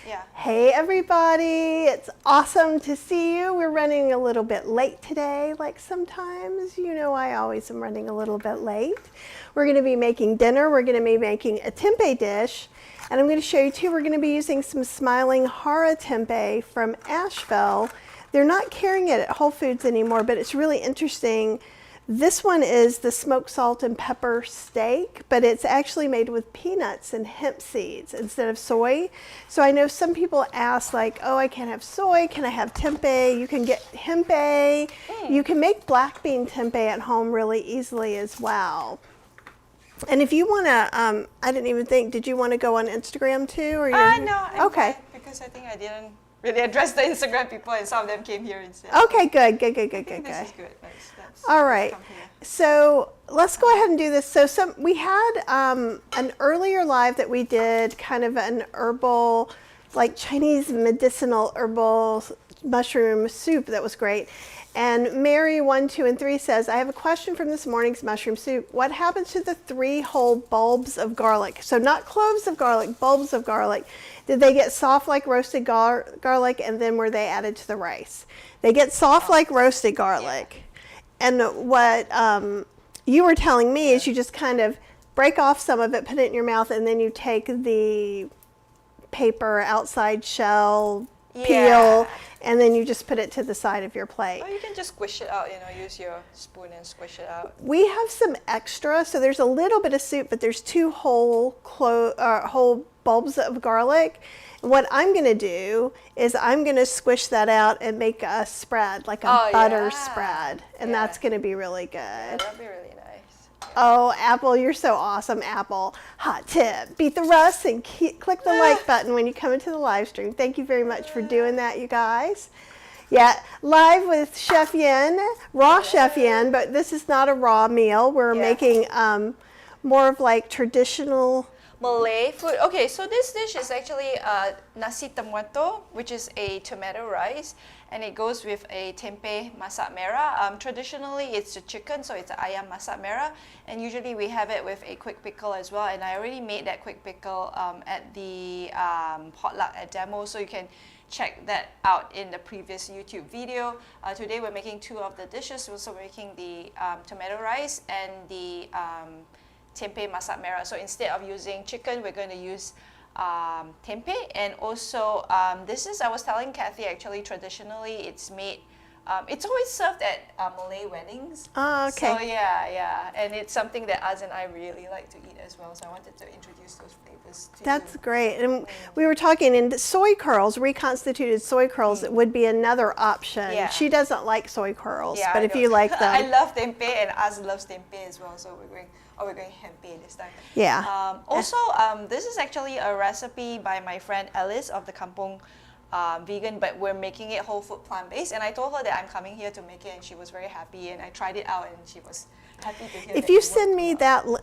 Yeah. Hey everybody, it's awesome to see you. We're running a little bit late today, like sometimes. You know I always am running a little bit late. We're going to be making dinner. We're going to be making a tempeh dish. And I'm going to show you too, we're going to be using some Smiling Hara tempeh from Asheville. They're not carrying it at Whole Foods anymore, but it's really interesting. This one is the smoked salt and pepper steak, but it's actually made with peanuts and hemp seeds instead of soy. So I know some people ask like, oh, I can't have soy, can I have tempeh? You can get tempeh. You can make black bean tempeh at home really easily as well. And if you want to, I didn't even think, did you want to go on Instagram too? Or No, I'm okay. fine, because I think I didn't really address the Instagram people and some of them came here instead. Okay, good. This is good. That's All right, so let's go ahead and do this. So we had an earlier live that we did, kind of an herbal, like Chinese medicinal herbal mushroom soup that was great. And Mary 1, 2, and 3 says, I have a question from this morning's mushroom soup. What happens to the 3 whole bulbs of garlic? So not cloves of garlic, bulbs of garlic. Did they get soft like roasted garlic, and then were they added to the rice? They get soft like roasted garlic. Yeah. And what you were telling me is you just kind of break off some of it, put it in your mouth, and then you take the paper outside shell, peel, and then you just put it to the side of your plate. Or you can just squish it out, use your spoon and squish it out. We have some extra, so there's a little bit of soup, but there's 2 whole bulbs of garlic. What I'm going to do is I'm going to squish that out and make a spread, like a butter spread, and that's going to be really good. Yeah, that'd be really nice. Oh, Apple, you're so awesome, Apple. Hot tip, beat the rust and click the like button when you come into the live stream. Thank you very much for doing that, you guys. Yeah, live with Chef Yin, raw Chef Yin, but this is not a raw meal. We're making more of like traditional Malay food. Okay, so this dish is actually nasi tomato, which is a tomato rice, and it goes with a Tempeh Masak Merah. Traditionally, it's a chicken, so it's ayam masak merah, and usually we have it with a quick pickle as well. And I already made that quick pickle at the potluck at Demo, so you can check that out in the previous YouTube video. Today we're making 2 of the dishes. We're also making the tomato rice and the Tempeh Masak Merah. So instead of using chicken, we're going to use tempeh. And also, this is, I was telling Kathy, actually, traditionally, it's made, it's always served at Malay weddings. Oh, okay. So yeah. And it's something that Az and I really like to eat as well. So I wanted to introduce those flavors to you. That's great. And we were talking, and soy curls, reconstituted soy curls, would be another option. Yeah. She doesn't like soy curls, but if you like them. I love tempeh, and Az loves tempeh as well. So we're going tempeh this time. Yeah. Also, this is actually a recipe by my friend Alice of the Kampong Vegan, but we're making it whole food plant-based. And I told her that I'm coming here to make it, and she was very happy. And I tried it out, and she was happy to hear. If you send me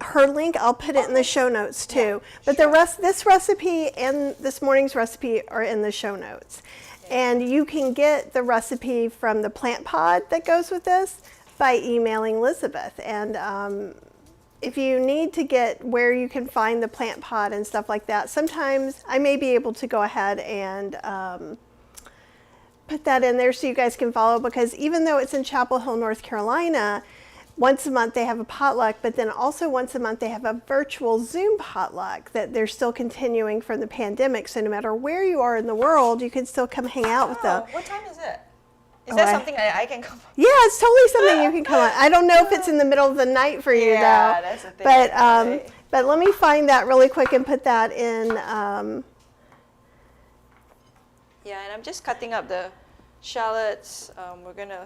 her link, I'll put it in the show notes too. Yeah, but this recipe and this morning's recipe are in the show notes. Yeah. And you can get the recipe from the plant pod that goes with this by emailing Elizabeth. And if you need to get where you can find the plant pod and stuff like that, sometimes I may be able to go ahead and put that in there so you guys can follow, because even though it's in Chapel Hill, North Carolina, once a month they have a potluck, but then also once a month they have a virtual Zoom potluck that they're still continuing from the pandemic. So no matter where you are in the world, you can still come hang out with them. What time is it? Is that something I can come on? Yeah, it's totally something you can come on. I don't know if it's in the middle of the night for you, though. Yeah, that's the thing. But let me find that really quick and put that in. Yeah, and I'm just cutting up the shallots. We're going to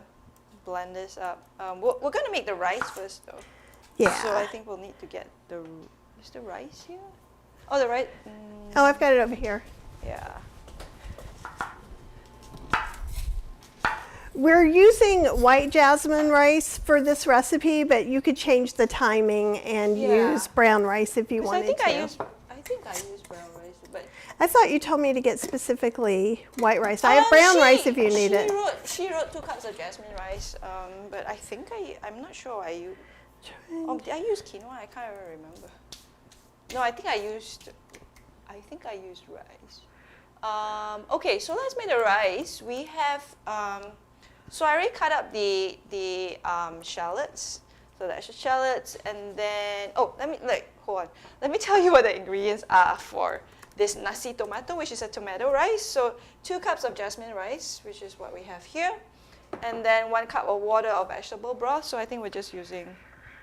blend this up. We're going to make the rice first, though. Yeah. So I think we'll need to get is the rice here? Oh, the rice. Oh, I've got it over here. Yeah. We're using white jasmine rice for this recipe, but you could change the timing and use brown rice if you wanted to. I think I use brown rice, but I thought you told me to get specifically white rice. I have brown rice if you need it. She wrote 2 cups of jasmine rice, but I think I'm not sure I used. Did I use quinoa? I can't even remember. No, I think I used rice. Okay, so let's make the rice. We have, so I already cut up the shallots. So that's the shallots, and then, oh, hold on. Let me tell you what the ingredients are for this nasi tomato, which is a tomato rice. So 2 cups of jasmine rice, which is what we have here. And then 1 cup of water or vegetable broth. So I think we're just using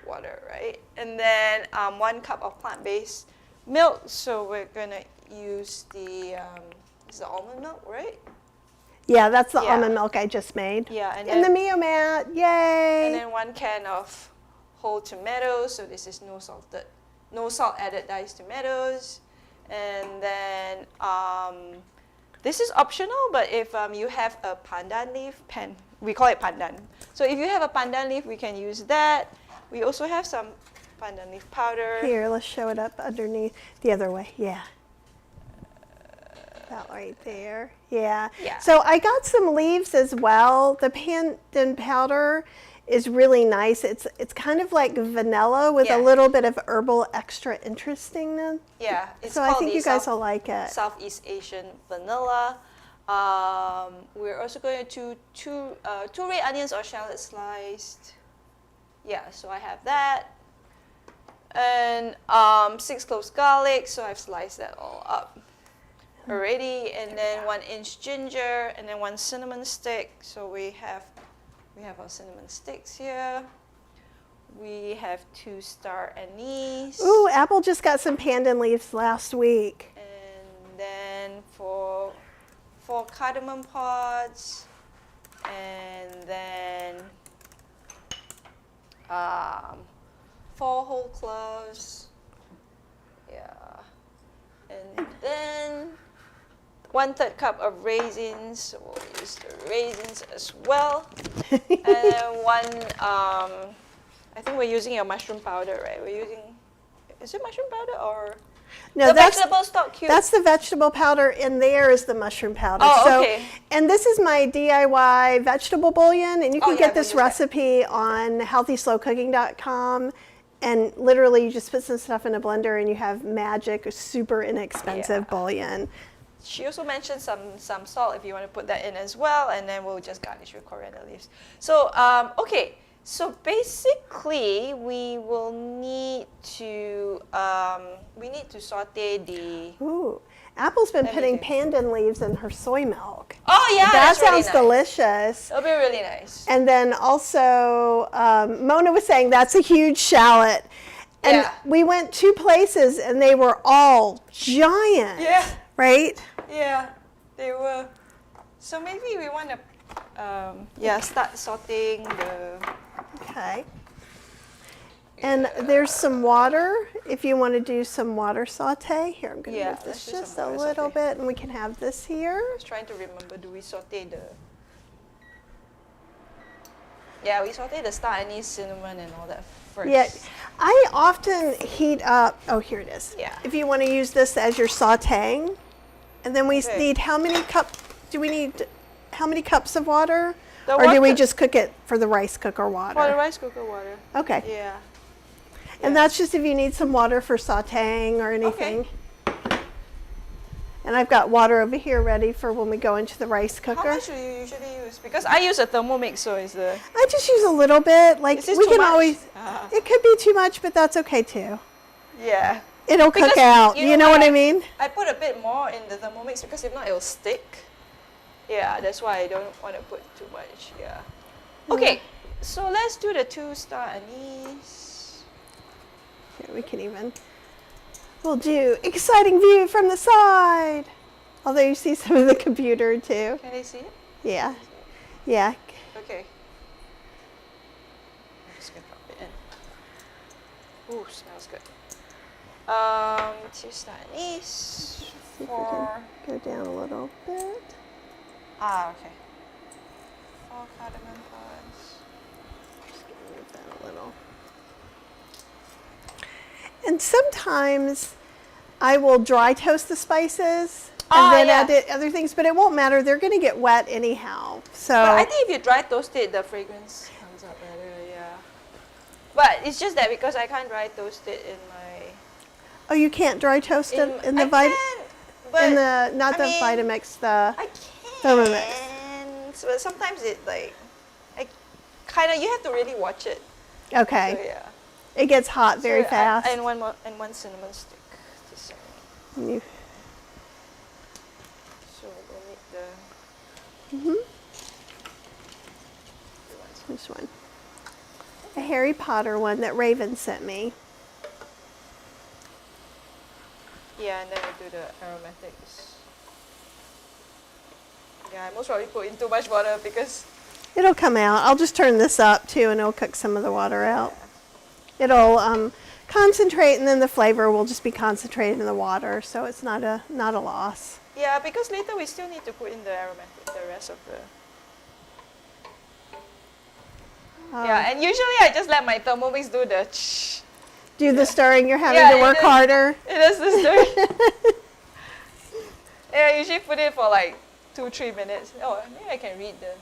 water, right? And then 1 cup of plant-based milk. So we're gonna use the, is the almond milk, right? Yeah, that's the almond milk I just made. Yeah, and in then, the Mio mat, yay! And then 1 can of whole tomatoes, so this is no salt added diced tomatoes. And then this is optional, but if you have a pandan leaf, we call it pandan. So if you have a pandan leaf, we can use that. We also have some pandan leaf powder. Here, let's show it up underneath, the other way, yeah. That right there, yeah. So I got some leaves as well. The pandan powder is really nice. It's kind of like vanilla with a little bit of herbal extra interestingness. Yeah, it's so I think you guys will like it. Southeast Asian vanilla. We're also going to two red onions or shallots sliced. Yeah, so I have that. And 6 cloves garlic, so I've sliced that all up already. And then 1 inch ginger, and then 1 cinnamon stick. So we have our cinnamon sticks here. We have 2 star anise. Ooh, Apple just got some pandan leaves last week. And then for 4 cardamom pods, and then 4 whole cloves. Yeah, and then 1/3 cup of raisins. So we'll use the raisins as well. And then 1, I think we're using a mushroom powder, right? Is it mushroom powder or? No, that's vegetable stock cube. That's the vegetable powder, and there is the mushroom powder. Oh, okay. And this is my DIY vegetable bouillon, and you can get this recipe on healthyslowcooking.com. And literally, you just put some stuff in a blender, and you have magic, super inexpensive bouillon. She also mentioned some salt if you want to put that in as well, and then we'll just garnish with coriander leaves. So, okay. So basically, we will need to saute the. Ooh, Apple's been putting pandan leaves in her soy milk. Oh yeah, that sounds really delicious. It'll be really nice. And then also, Mona was saying that's a huge shallot. And we went 2 places, and they were all giant. Yeah. Right? Yeah, they were. So maybe we want to, start sauteing the. Okay. And there's some water if you want to do some water saute. Here, I'm going to move this just a little bit, and we can have this here. I was trying to remember, do we saute the... Yeah, we saute the star anise, cinnamon, and all that first. Yeah, I often heat up, oh, here it is. Yeah. If you want to use this as your sauteing. And then we need how many cups of water? Or do we just cook it for the rice cooker water? For the rice cooker water. Okay. Yeah. And that's just if you need some water for sauteing or anything. Okay. And I've got water over here ready for when we go into the rice cooker. How much do you usually use? Because I use a Thermomix, so is the... I just use a little bit. Like, we can always... It could be too much, but that's okay too. Yeah. It'll cook out. You know what I mean? I put a bit more in the Thermomix because if not, it'll stick. Yeah, that's why I don't want to put too much. Yeah. Okay, so let's do the 2 star anise. Here, we can even... We'll do exciting view from the side. Although you see some of the computer too. Can they see it? Yeah. Yeah. Okay. I'm just going to drop it in. Ooh, smells good. 2 star anise. Go down a little bit. Okay. 4 cardamom pods. Just gonna move that a little. And sometimes I will dry toast the spices and then add other things, but it won't matter. They're going to get wet anyhow. So but I think if you dry toast it, the fragrance comes out better. Yeah. But it's just that because I can't dry toast it in my. Oh, you can't dry toast it in the vitamin. But not the Vitamix, the I Thermomix. can, but sometimes it like, you have to really watch it. Okay. So yeah. It gets hot very fast. And one cinnamon stick. Just You- so we'll need Mhm. This one. A Harry Potter one that Raven sent me. Yeah, and then we'll do the aromatics. Yeah, I most probably put in too much water because It'll come out. I'll just turn this up too and it'll cook some of the water out. It'll concentrate and then the flavor will just be concentrated in the water, so it's not a loss. yeah, because later we still need to put in the aromatic, the rest of the. Yeah, and usually I just let my Thermomix do the. Do the stirring. You're having to work harder. It is the stirring. Yeah, I usually put it for like 2-3 minutes. Oh, maybe I can read the.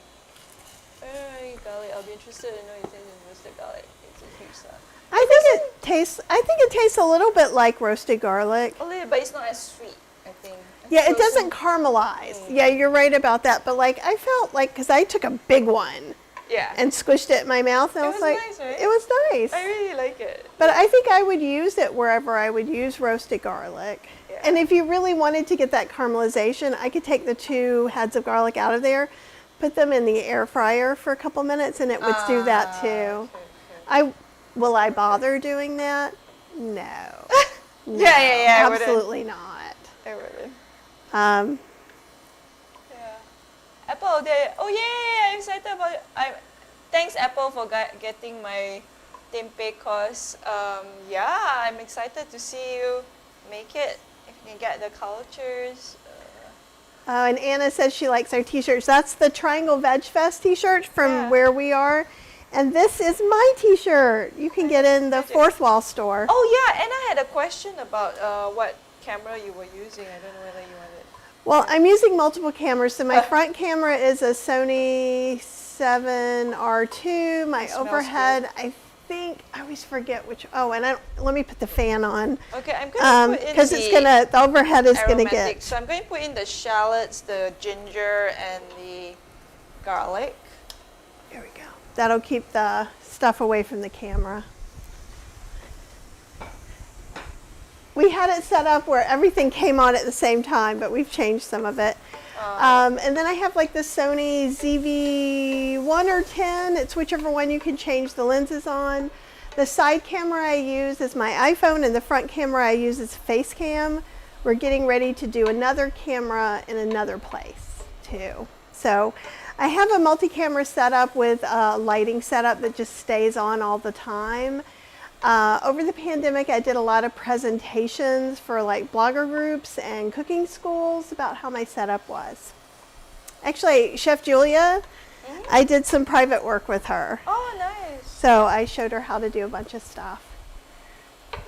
Garlic. I'll be interested in knowing if it's roasted garlic. It's a huge stuff. I think it tastes a little bit like roasted garlic. A little, but it's not as sweet, I think. Yeah, it doesn't caramelize. Yeah, you're right about that. But like, I felt like, because I took a big one Yeah. and squished it in my mouth, and I was like, nice, right? it was nice. I really like it. But I think I would use it wherever I would use roasted garlic. Yeah. And if you really wanted to get that caramelization, I could take the 2 heads of garlic out of there, put them in the air fryer for a couple minutes, and it would do that too. Okay. Will I bother doing that? No. No, Yeah, absolutely not. I wouldn't. Yeah. Apple, I'm excited about it. Thanks, Apple, for getting my tempeh course. Yeah, I'm excited to see you make it. If you can get the cultures. And Anna says she likes our t-shirts. That's the Triangle Veg Fest t-shirt from where we are. And this is my t-shirt. You can get in the Fourth Wall store. Oh yeah, and I had a question about what camera you were using. I don't know whether you wanted. Well, I'm using multiple cameras. So my front camera is a Sony 7R2. My overhead, I think, I always forget which. Oh, and let me put the fan on. Okay, I'm going to put in because the overhead is gonna get. aromatics. So I'm going to put in the shallots, the ginger, and the garlic. There we go. That'll keep the stuff away from the camera. We had it set up where everything came on at the same time, but we've changed some of it. And then I have like the Sony ZV-1 or 10. It's whichever one you can change the lenses on. The side camera I use is my iPhone, and the front camera I use is face cam. We're getting ready to do another camera in another place too. So I have a multi-camera setup with a lighting setup that just stays on all the time. Over the pandemic, I did a lot of presentations for like blogger groups and cooking schools about how my setup was. Actually, Chef Julia, I did some private work with her. Oh, nice. So I showed her how to do a bunch of stuff.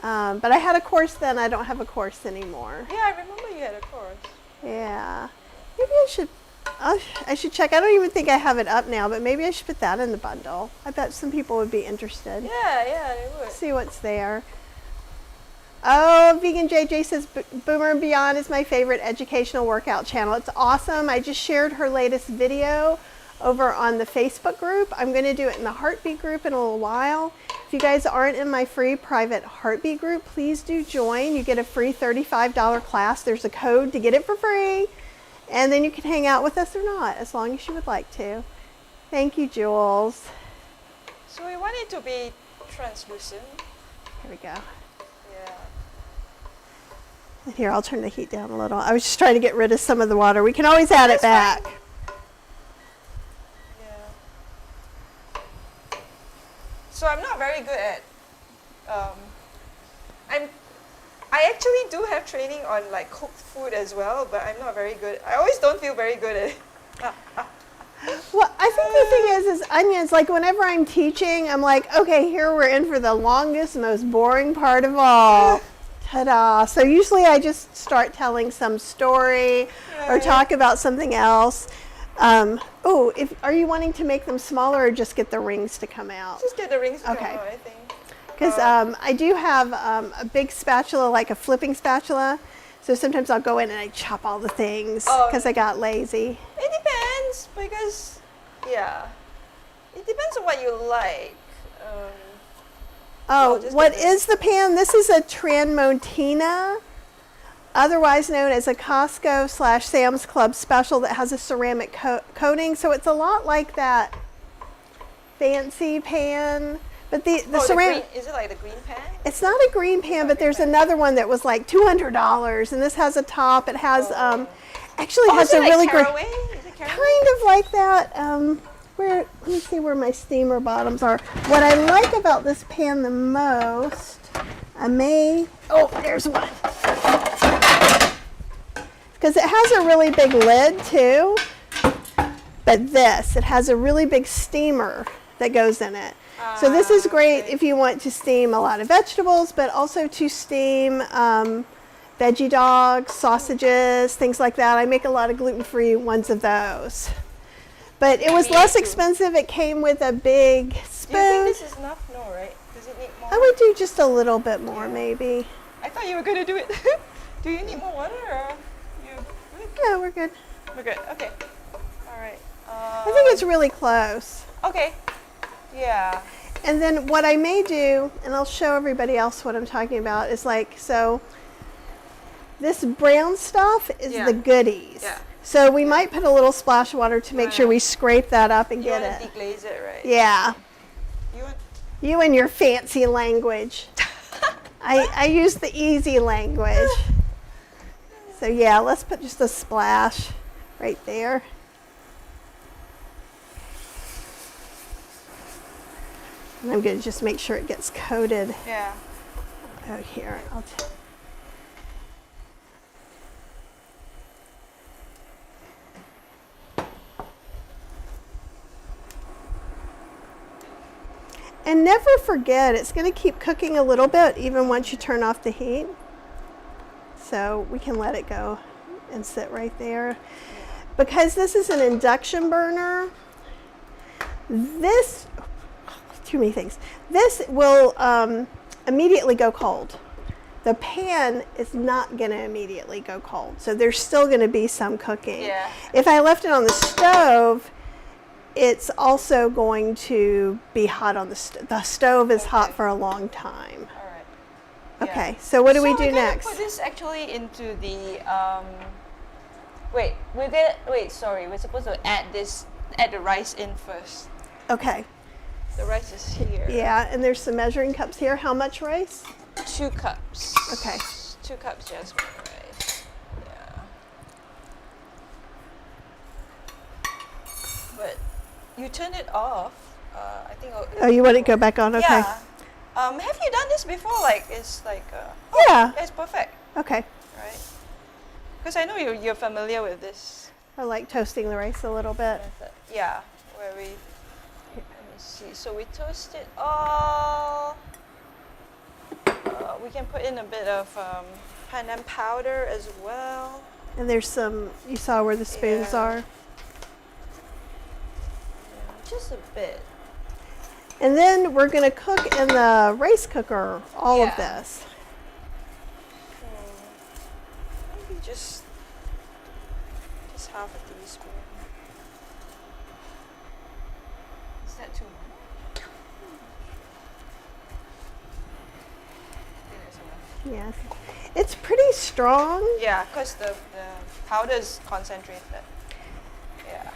But I had a course then. I don't have a course anymore. Yeah, I remember you had a course. Yeah. Maybe I should check. I don't even think I have it up now, but maybe I should put that in the bundle. I bet some people would be interested. Yeah, they would. See what's there. Oh, Vegan JJ says Boomer and Beyond is my favorite educational workout channel. It's awesome. I just shared her latest video over on the Facebook group. I'm going to do it in the Heartbeat group in a little while. If you guys aren't in my free private Heartbeat group, please do join. You get a free $35 class. There's a code to get it for free. And then you can hang out with us or not, as long as you would like to. Thank you, Jules. So we want it to be translucent. Here we go. Yeah. And here, I'll turn the heat down a little. I was just trying to get rid of some of the water. We can always add it back. Fine. Yeah. So I'm not very good at. I actually do have training on like cooked food as well, but I'm not very good. I always don't feel very good at it. Well, I think the thing is onions, like whenever I'm teaching, I'm like, okay, here we're in for the longest, most boring part of all. Ta-da. So usually I just start telling some story or talk about something else. Are you wanting to make them smaller or just get the rings to come out? Just get the rings to come Okay. out, I think. Because I do have a big spatula, like a flipping spatula, So sometimes I'll go in and I chop all the things Oh. because I got lazy. It depends because, yeah, it depends on what you like. Oh, just what get this. is the pan? This is a Tramontina, otherwise known as a Costco / Sam's Club special that has a ceramic coating. So it's a lot like that fancy pan. But the ceramic, is it like the green pan? it's not a green pan, but there's another one that was like $200. And this has a top. It has, actually has is it a like really great, caraway? Is it caraway? kind of like that. Let me see where my steamer bottoms are. What I like about this pan the most, there's one. Because it has a really big lid too. But it has a really big steamer that goes in it. So this is great if you want to steam a lot of vegetables, but also to steam veggie dogs, sausages, things like that. I make a lot of gluten-free ones of those. But it was less expensive. It came with a big spoon. Do you think this is enough? No, right? Does it need more? I would do just a little bit more, maybe. I thought you were going to do it. Do you need more water or you good? Yeah, we're good. We're good. Okay. All right. I think it's really close. Okay. Yeah. And then what I may do, and I'll show everybody else what I'm talking about, is so this brown stuff is the goodies. Yeah. So we might put a little splash of water to make sure we scrape that up and You get want it. to deglaze it, right? Yeah. You want? You and your fancy language. I use the easy language. So yeah, let's put just a splash right there. And I'm going to just make sure it gets coated. Yeah. Oh, here. And never forget, it's going to keep cooking a little bit even once you turn off the heat. So we can let it go and sit right there. Because this is an induction burner, too many things. This will immediately go cold. The pan is not going to immediately go cold. So there's still going to be some cooking. Yeah. If I left it on the stove, it's also going to be hot on the stove. The stove is hot for a long time. All right. Okay, so what do we do we're gonna next? Put this actually into the sorry, we're supposed to add the rice in first. Okay. The rice is here. Yeah, and there's some measuring cups here. How much rice? 2 cups. Okay. 2 cups jasmine rice. Yeah. But you turn it off. I think. Oh, you want it to go back on? Okay. Yeah. Have you done this before? Like it's like. Yeah. It's perfect. Okay. Right. Because I know you're familiar with this I like toasting the rice a little bit. method. Yeah. Where we. Let me see. So we toast it all. We can put in a bit of pandan powder as well. And there's some, you saw where the spoons Yeah. are. Yeah, just a bit. And then we're going to cook in the rice cooker all of Yeah. this. Maybe just half a teaspoon. Is that too much? I think that's enough. Yes. It's pretty strong. Yeah, because the powder is concentrated. Yeah.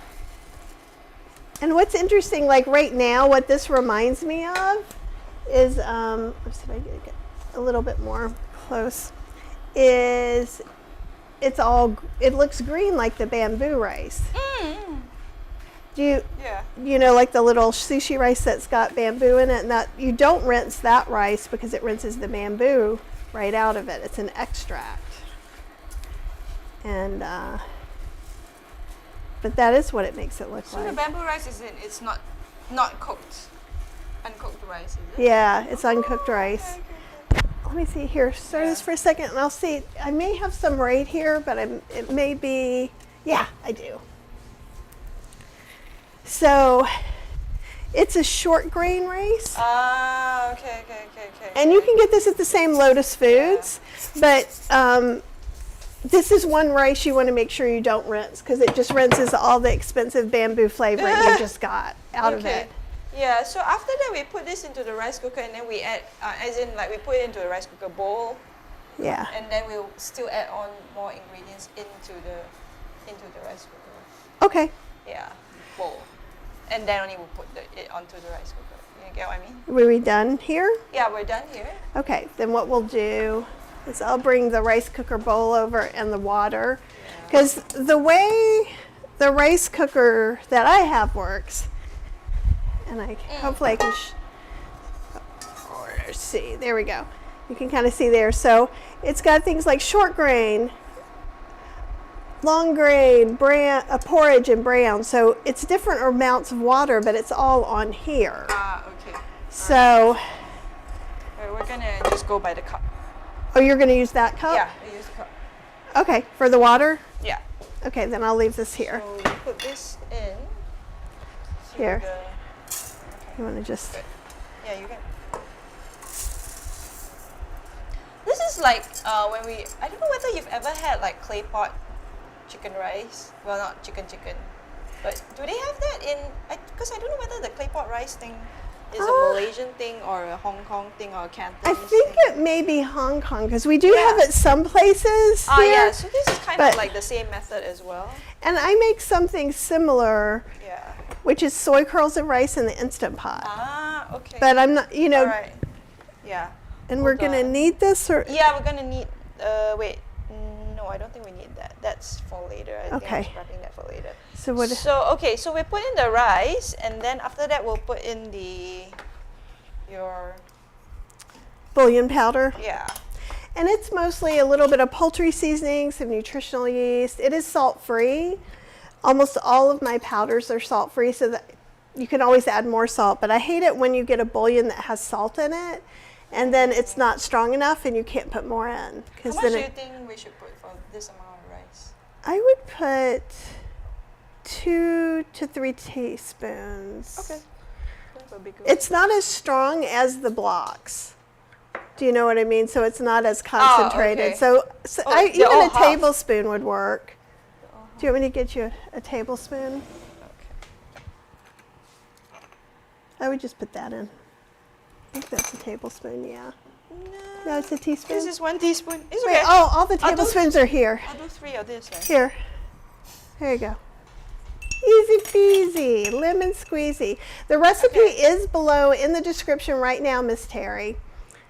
And what's interesting, like right now, what this reminds me of is, let's see if I can get a little bit more close, is it looks green like the bamboo rice. Mm. Yeah. You know, like the little sushi rice that's got bamboo in it, and that you don't rinse that rice because it rinses the bamboo right out of it. It's an extract. And but that is what it makes it look So like. the bamboo rice it's not cooked, uncooked rice, is it? Yeah, it's uncooked rice. Okay. Let me see here. Stir this for a second, and I'll see. I may have some right here, but it may be. Yeah, I do. So, it's a short grain rice, Okay. and you can get this at the same Lotus Foods, but this is one rice you want to make sure you don't rinse because it just rinses all the expensive bamboo flavor you just got out of it. Yeah, so after that we put this into the rice cooker and then we add, as in like we put it into the rice cooker bowl. Yeah. And then we'll still add on more ingredients into the rice cooker. Okay. Yeah, bowl. And then only we'll put it onto the rice cooker. You get what I mean? Were we done here? Yeah, we're done here. Okay, then what we'll do is I'll bring the rice cooker bowl over and the water. Because the way the rice cooker that I have works, and hopefully I can, let's see, there we go. You can kind of see there. So it's got things like short grain, long grain, porridge, and brown. So it's different amounts of water, but it's all on here. Okay. So we're gonna just go by the cup. Oh, you're going to use that cup? Yeah, we use the cup. Okay, for the water? Yeah. Okay, then I'll leave this here. So we put this in. Here. You want to just... Yeah, you can. This is like when we, I don't know whether you've ever had like clay pot chicken rice. Well, not chicken, but do they have that in, because I don't know whether the clay pot rice thing is a Malaysian thing or a Hong Kong thing or a Cantonese I think thing. it may be Hong Kong because we do have it some places here. Yeah, so this is kind of like the same method as well. And I make something similar, which is soy curls and rice in the Instant Pot. Okay. But I'm not, you know. All right. Yeah. And we're going to need this? Or? Yeah, we're going to need, wait, no, I don't think we need that. That's for later. I think I'm prepping that for later. So what? Okay, so we put in the rice, and then after that we'll put in your bouillon powder. Yeah. And it's mostly a little bit of poultry seasoning, some nutritional yeast. It is salt-free. Almost all of my powders are salt-free, so that you can always add more salt. But I hate it when you get a bouillon that has salt in it, and then it's not strong enough, and you can't put more in. How much do you think we should put for this amount of rice? I would put 2 to 3 teaspoons. Okay. It's not as strong as the blocks. Do you know what I mean? So it's not as concentrated. So even a tablespoon would work. Do you want me to get you a tablespoon? Okay. I would just put that in. I think that's a tablespoon, yeah. No, it's a teaspoon. This is 1 teaspoon. It's okay. Oh, all the tablespoons are here. I'll do 3 of this. Right? Here. There you go. Easy peasy, lemon squeezy. The recipe is below in the description right now, Miss Terry.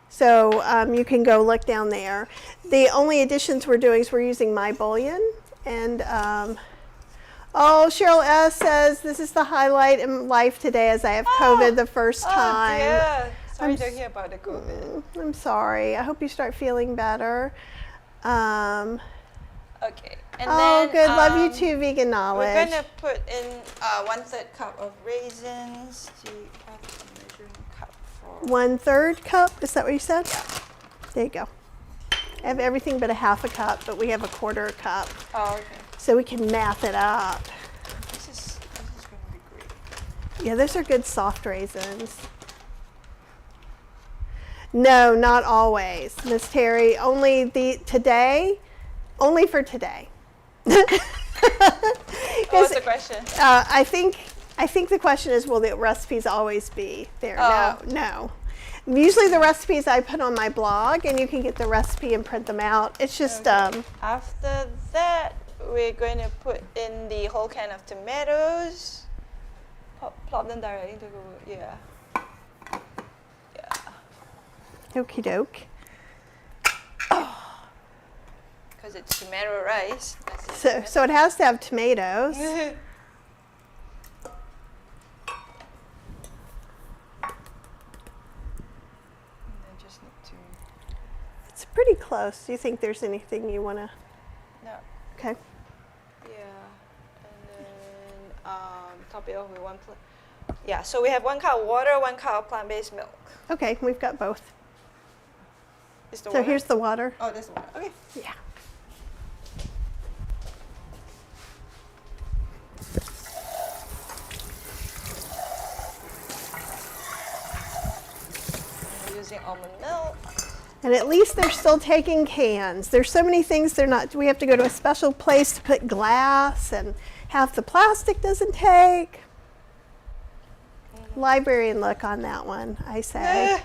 So you can go look down there. The only additions we're doing is we're using my bouillon. And Cheryl S. says, this is the highlight in life today as I have COVID the first time. Yeah. Sorry to hear about the COVID. I'm sorry. I hope you start feeling better. Okay. And then, good. Love you too, Vegan Knowledge. We're going to put in 1/3 cup of raisins. Do you have a measuring cup for? 1/3 cup? Is that what you said? Yeah. There you go. I have everything but a half a cup, but we have a 1/4 cup. Oh, okay. So we can math it up. This is going to be great. Yeah, those are good soft raisins. No, not always, Miss Terry. Only for today. What's the question? I think the question is, will the recipes always be there? No. Usually the recipes I put on my blog, and you can get the recipe and print them out. It's just After that, we're going to put in the whole can of tomatoes. Plop them directly into the Okie doke. Because it's tomato rice. So it has to have tomatoes. It's pretty close. Do you think there's anything you want to? No. Okay. Yeah. And then top it off with 1 plate. Yeah, so we have 1 cup of water, 1 cup of plant-based milk. Okay, we've got both. So water? Here's the water. Oh, there's the water. Okay. Yeah. We're using almond milk. And at least they're still taking cans. There's so many things they're not, we have to go to a special place to put glass, and half the plastic doesn't take. Librarian look on that one, I say.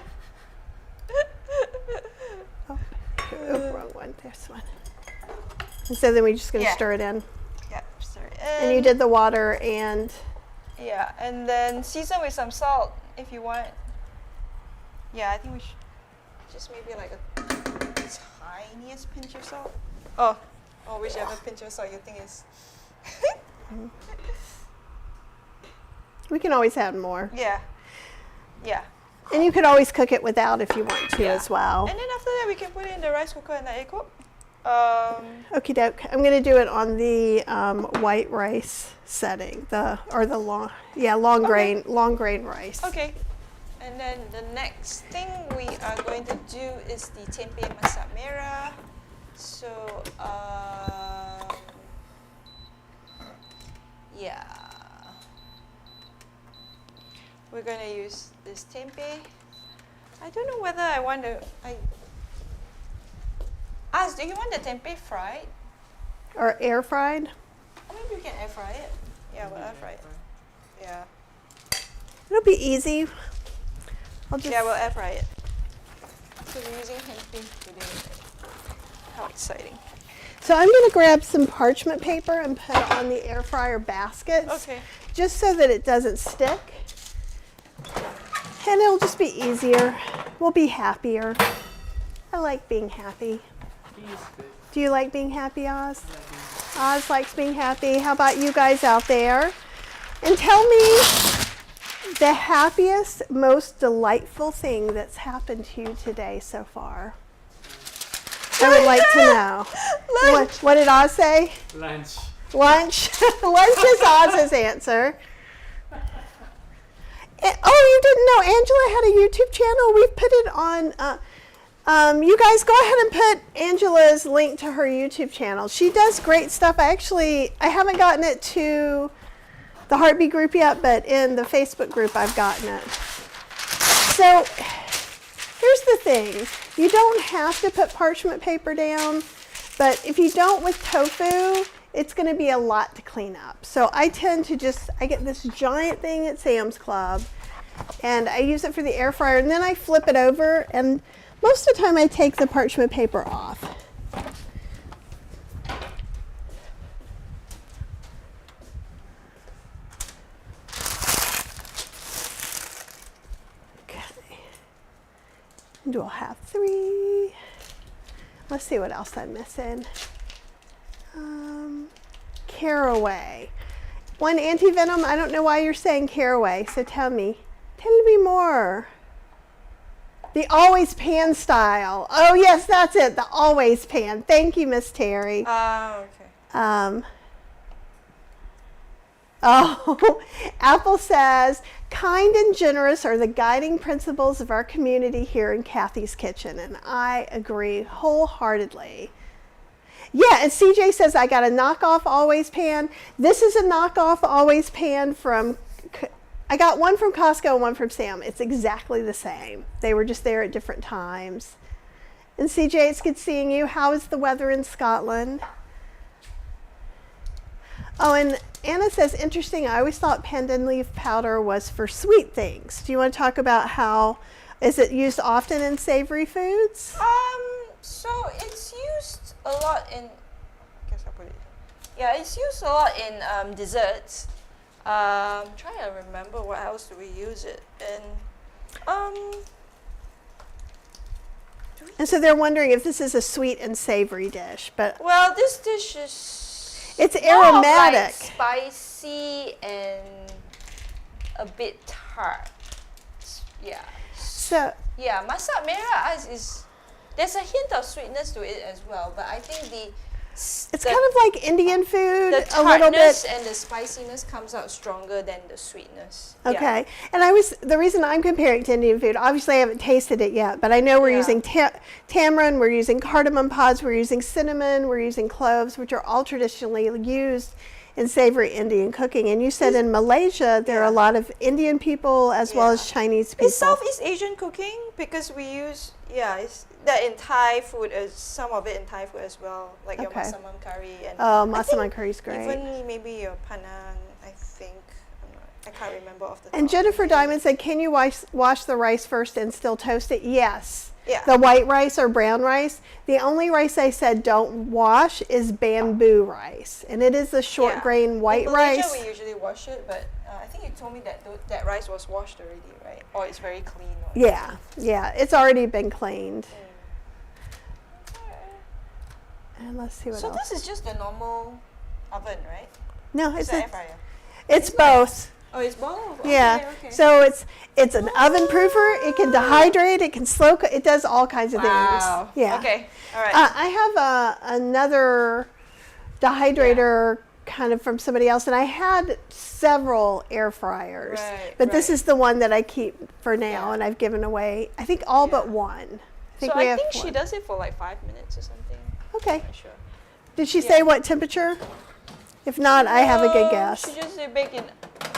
Oh, wrong one, this one. And so then we're just gonna stir it in. Yeah, stir it in. And you did the water and... Yeah, and then season with some salt if you want. Yeah, I think we should just maybe like a tiniest pinch of salt. Oh, whichever pinch of salt you think is. We can always add more. Yeah. And you could always cook it without if you want to as well. And then after that, we can put it in the rice cooker and let it cook. Okie doke. I'm going to do it on the white rice setting, long grain rice. Okay. And then the next thing we are going to do is the Tempeh Masak Merah. So, we're going to use this tempeh. I don't know whether I want to... do you want the tempeh fried? Or air fried? Or maybe we can air fry it. Yeah, we'll air fry it. Yeah. It'll be easy. We'll air fry it. So we're using tempeh today. How exciting. So I'm going to grab some parchment paper and put it on the air fryer baskets. Okay. Just so that it doesn't stick. And it'll just be easier. We'll be happier. I like being happy. Do you like being happy, Oz? Oz likes being happy. How about you guys out there? And tell me the happiest, most delightful thing that's happened to you today so far. I would like to know. What did Oz say? Lunch. Lunch. Lunch is Oz's answer. Oh, you didn't know Angela had a YouTube channel? We've put it on. You guys go ahead and put Angela's link to her YouTube channel. She does great stuff. I haven't gotten it to the Heartbeat group yet, but in the Facebook group I've gotten it. So here's the thing. You don't have to put parchment paper down, but if you don't with tofu, it's going to be a lot to clean up. So I tend to I get this giant thing at Sam's Club, and I use it for the air fryer, and then I flip it over, and most of the time I take the parchment paper off. Okay. And we'll have 3. Let's see what else I'm missing. Caraway. One anti-venom, I don't know why you're saying caraway, so tell me more. The always pan style. Oh yes, that's it, the always pan. Thank you, Miss Terry. Okay. Apple says, kind and generous are the guiding principles of our community here in Kathy's Kitchen, and I agree wholeheartedly. Yeah, and CJ says, I got a knockoff always pan. This is a knockoff always pan I got one from Costco and one from Sam. It's exactly the same. They were just there at different times. And CJ, it's good seeing you. How is the weather in Scotland? Oh, and Anna says, interesting, I always thought pandan leaf powder was for sweet things. Do you want to talk about is it used often in savory foods? So it's used a lot in, it's used a lot in desserts. Trying to remember what else do we use it in. And so they're wondering if this is a sweet and savory dish, but well, this dish is it's aromatic, like spicy and a bit tart. Yeah. So yeah, masak merah is there's a hint of sweetness to it as well, but I think it's kind of like Indian food, the a little bit, and the spiciness comes out stronger than the sweetness. Okay, and the reason I'm comparing to Indian food, obviously I haven't tasted it yet, but I know we're using tamarind, we're using cardamom pods, we're using cinnamon, we're using cloves, which are all traditionally used in savory Indian cooking. And you said in Malaysia there are a lot of Indian people as well as Chinese people. It's Southeast Asian cooking because we use that in Thai food, some of it in Thai food as well, like your Okay. masamam curry and Oh, I masamam think curry's great. even maybe your pandan. I think I can't remember off the top. And Jennifer of my head. Diamond said, can you wash the rice first and still toast it? Yes. Yeah. The white rice or brown rice. The only rice I said don't wash is bamboo rice. And it is the short Yeah. grain white in Malaysia, rice. we usually wash it, but I think you told me that that rice was washed already, right? Or it's very clean. Or Yeah, yeah. It's already been cleaned. And let's see what So else. this is just the normal oven, right? No, It's it's an air fryer. it's both. Oh, it's both. Yeah. Okay. So it's an oven proofer. It can dehydrate. It can slow cook. It does all kinds of Wow. things. Yeah. Okay. All right. I have another dehydrator kind of from somebody else, and I had several air fryers, Right, but this right. is the one that I keep for now, Yeah. and I've given away, I think, all but Yeah. one. so we I have think she one. does it for like 5 minutes or something. Okay. I'm not sure. Did she say Yeah. what temperature? If not, I have a good guess. She just said bake in.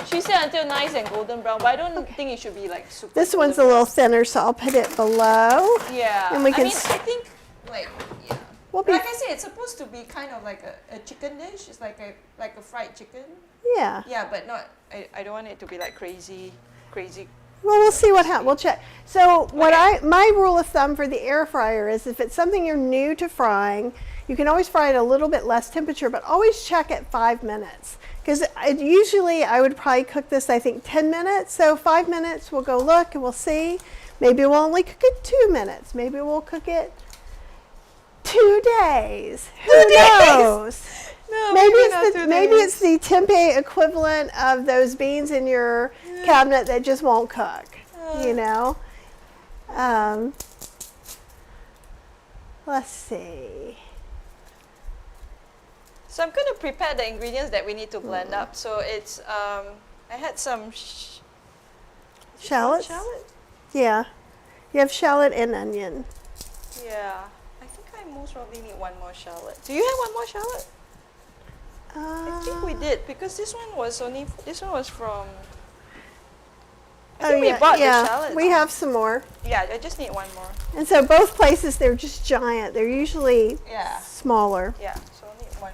She said until nice and golden brown, but I don't think it should be like super. This one's a golden little thinner, so I'll put it below. brown. Yeah. and we can I mean, s- I think like yeah. We'll be, Like I said, it's supposed to be kind of like a chicken dish. It's like a fried chicken. yeah. Yeah, but not. I don't want it to be like crazy. Well, we'll see what happens. We'll check. So Okay. my rule of thumb for the air fryer is if it's something you're new to frying, you can always fry it a little bit less temperature, but always check at 5 minutes. Because usually I would probably cook this, I think, 10 minutes. So 5 minutes, we'll go look and we'll see. Maybe we'll only cook it 2 minutes. Maybe we'll cook it 2 days. Who knows? No, Maybe not it's the 2 maybe days. it's the tempeh equivalent of those beans in your cabinet that just won't cook. You know. Let's see. So I'm going to prepare the ingredients that we need to blend up. So it's I had some Shallots. shallot. Yeah. You have shallot and onion. Yeah, I think I most probably need one more shallot. Do you have one more shallot? I think we did because this one was from. I think we bought the shallots. We have some more. Yeah, I just need one more. And so both places, they're just giant. They're usually Yeah. smaller. Yeah, so I need one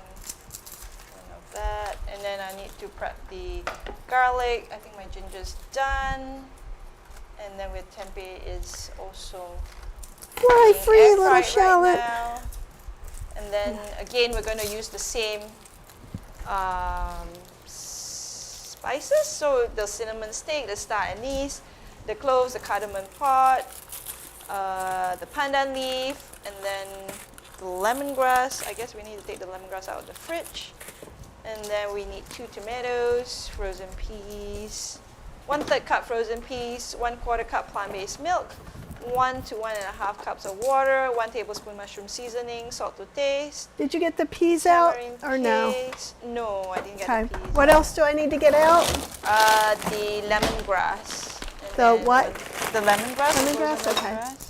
of that, and then I need to prep the garlic. I think my ginger's done, and then with tempeh is also Why, being free air little fried shallot. right now. And then again, we're going to use the same spices. So the cinnamon stick, the star anise, the cloves, the cardamom pod, the pandan leaf, and then the lemongrass. I guess we need to take the lemongrass out of the fridge. And then we need 2 tomatoes, frozen peas, 1/3 cup frozen peas, 1/4 cup plant-based milk, 1 to 1.5 cups of water, 1 tablespoon mushroom seasoning, salt to taste. Did you get the peas out tamarind or no? paste. No, I didn't get Okay. the peas. What else do I need to get out? The lemongrass. And The then what? The lemongrass. Lemongrass, frozen okay. lemongrass.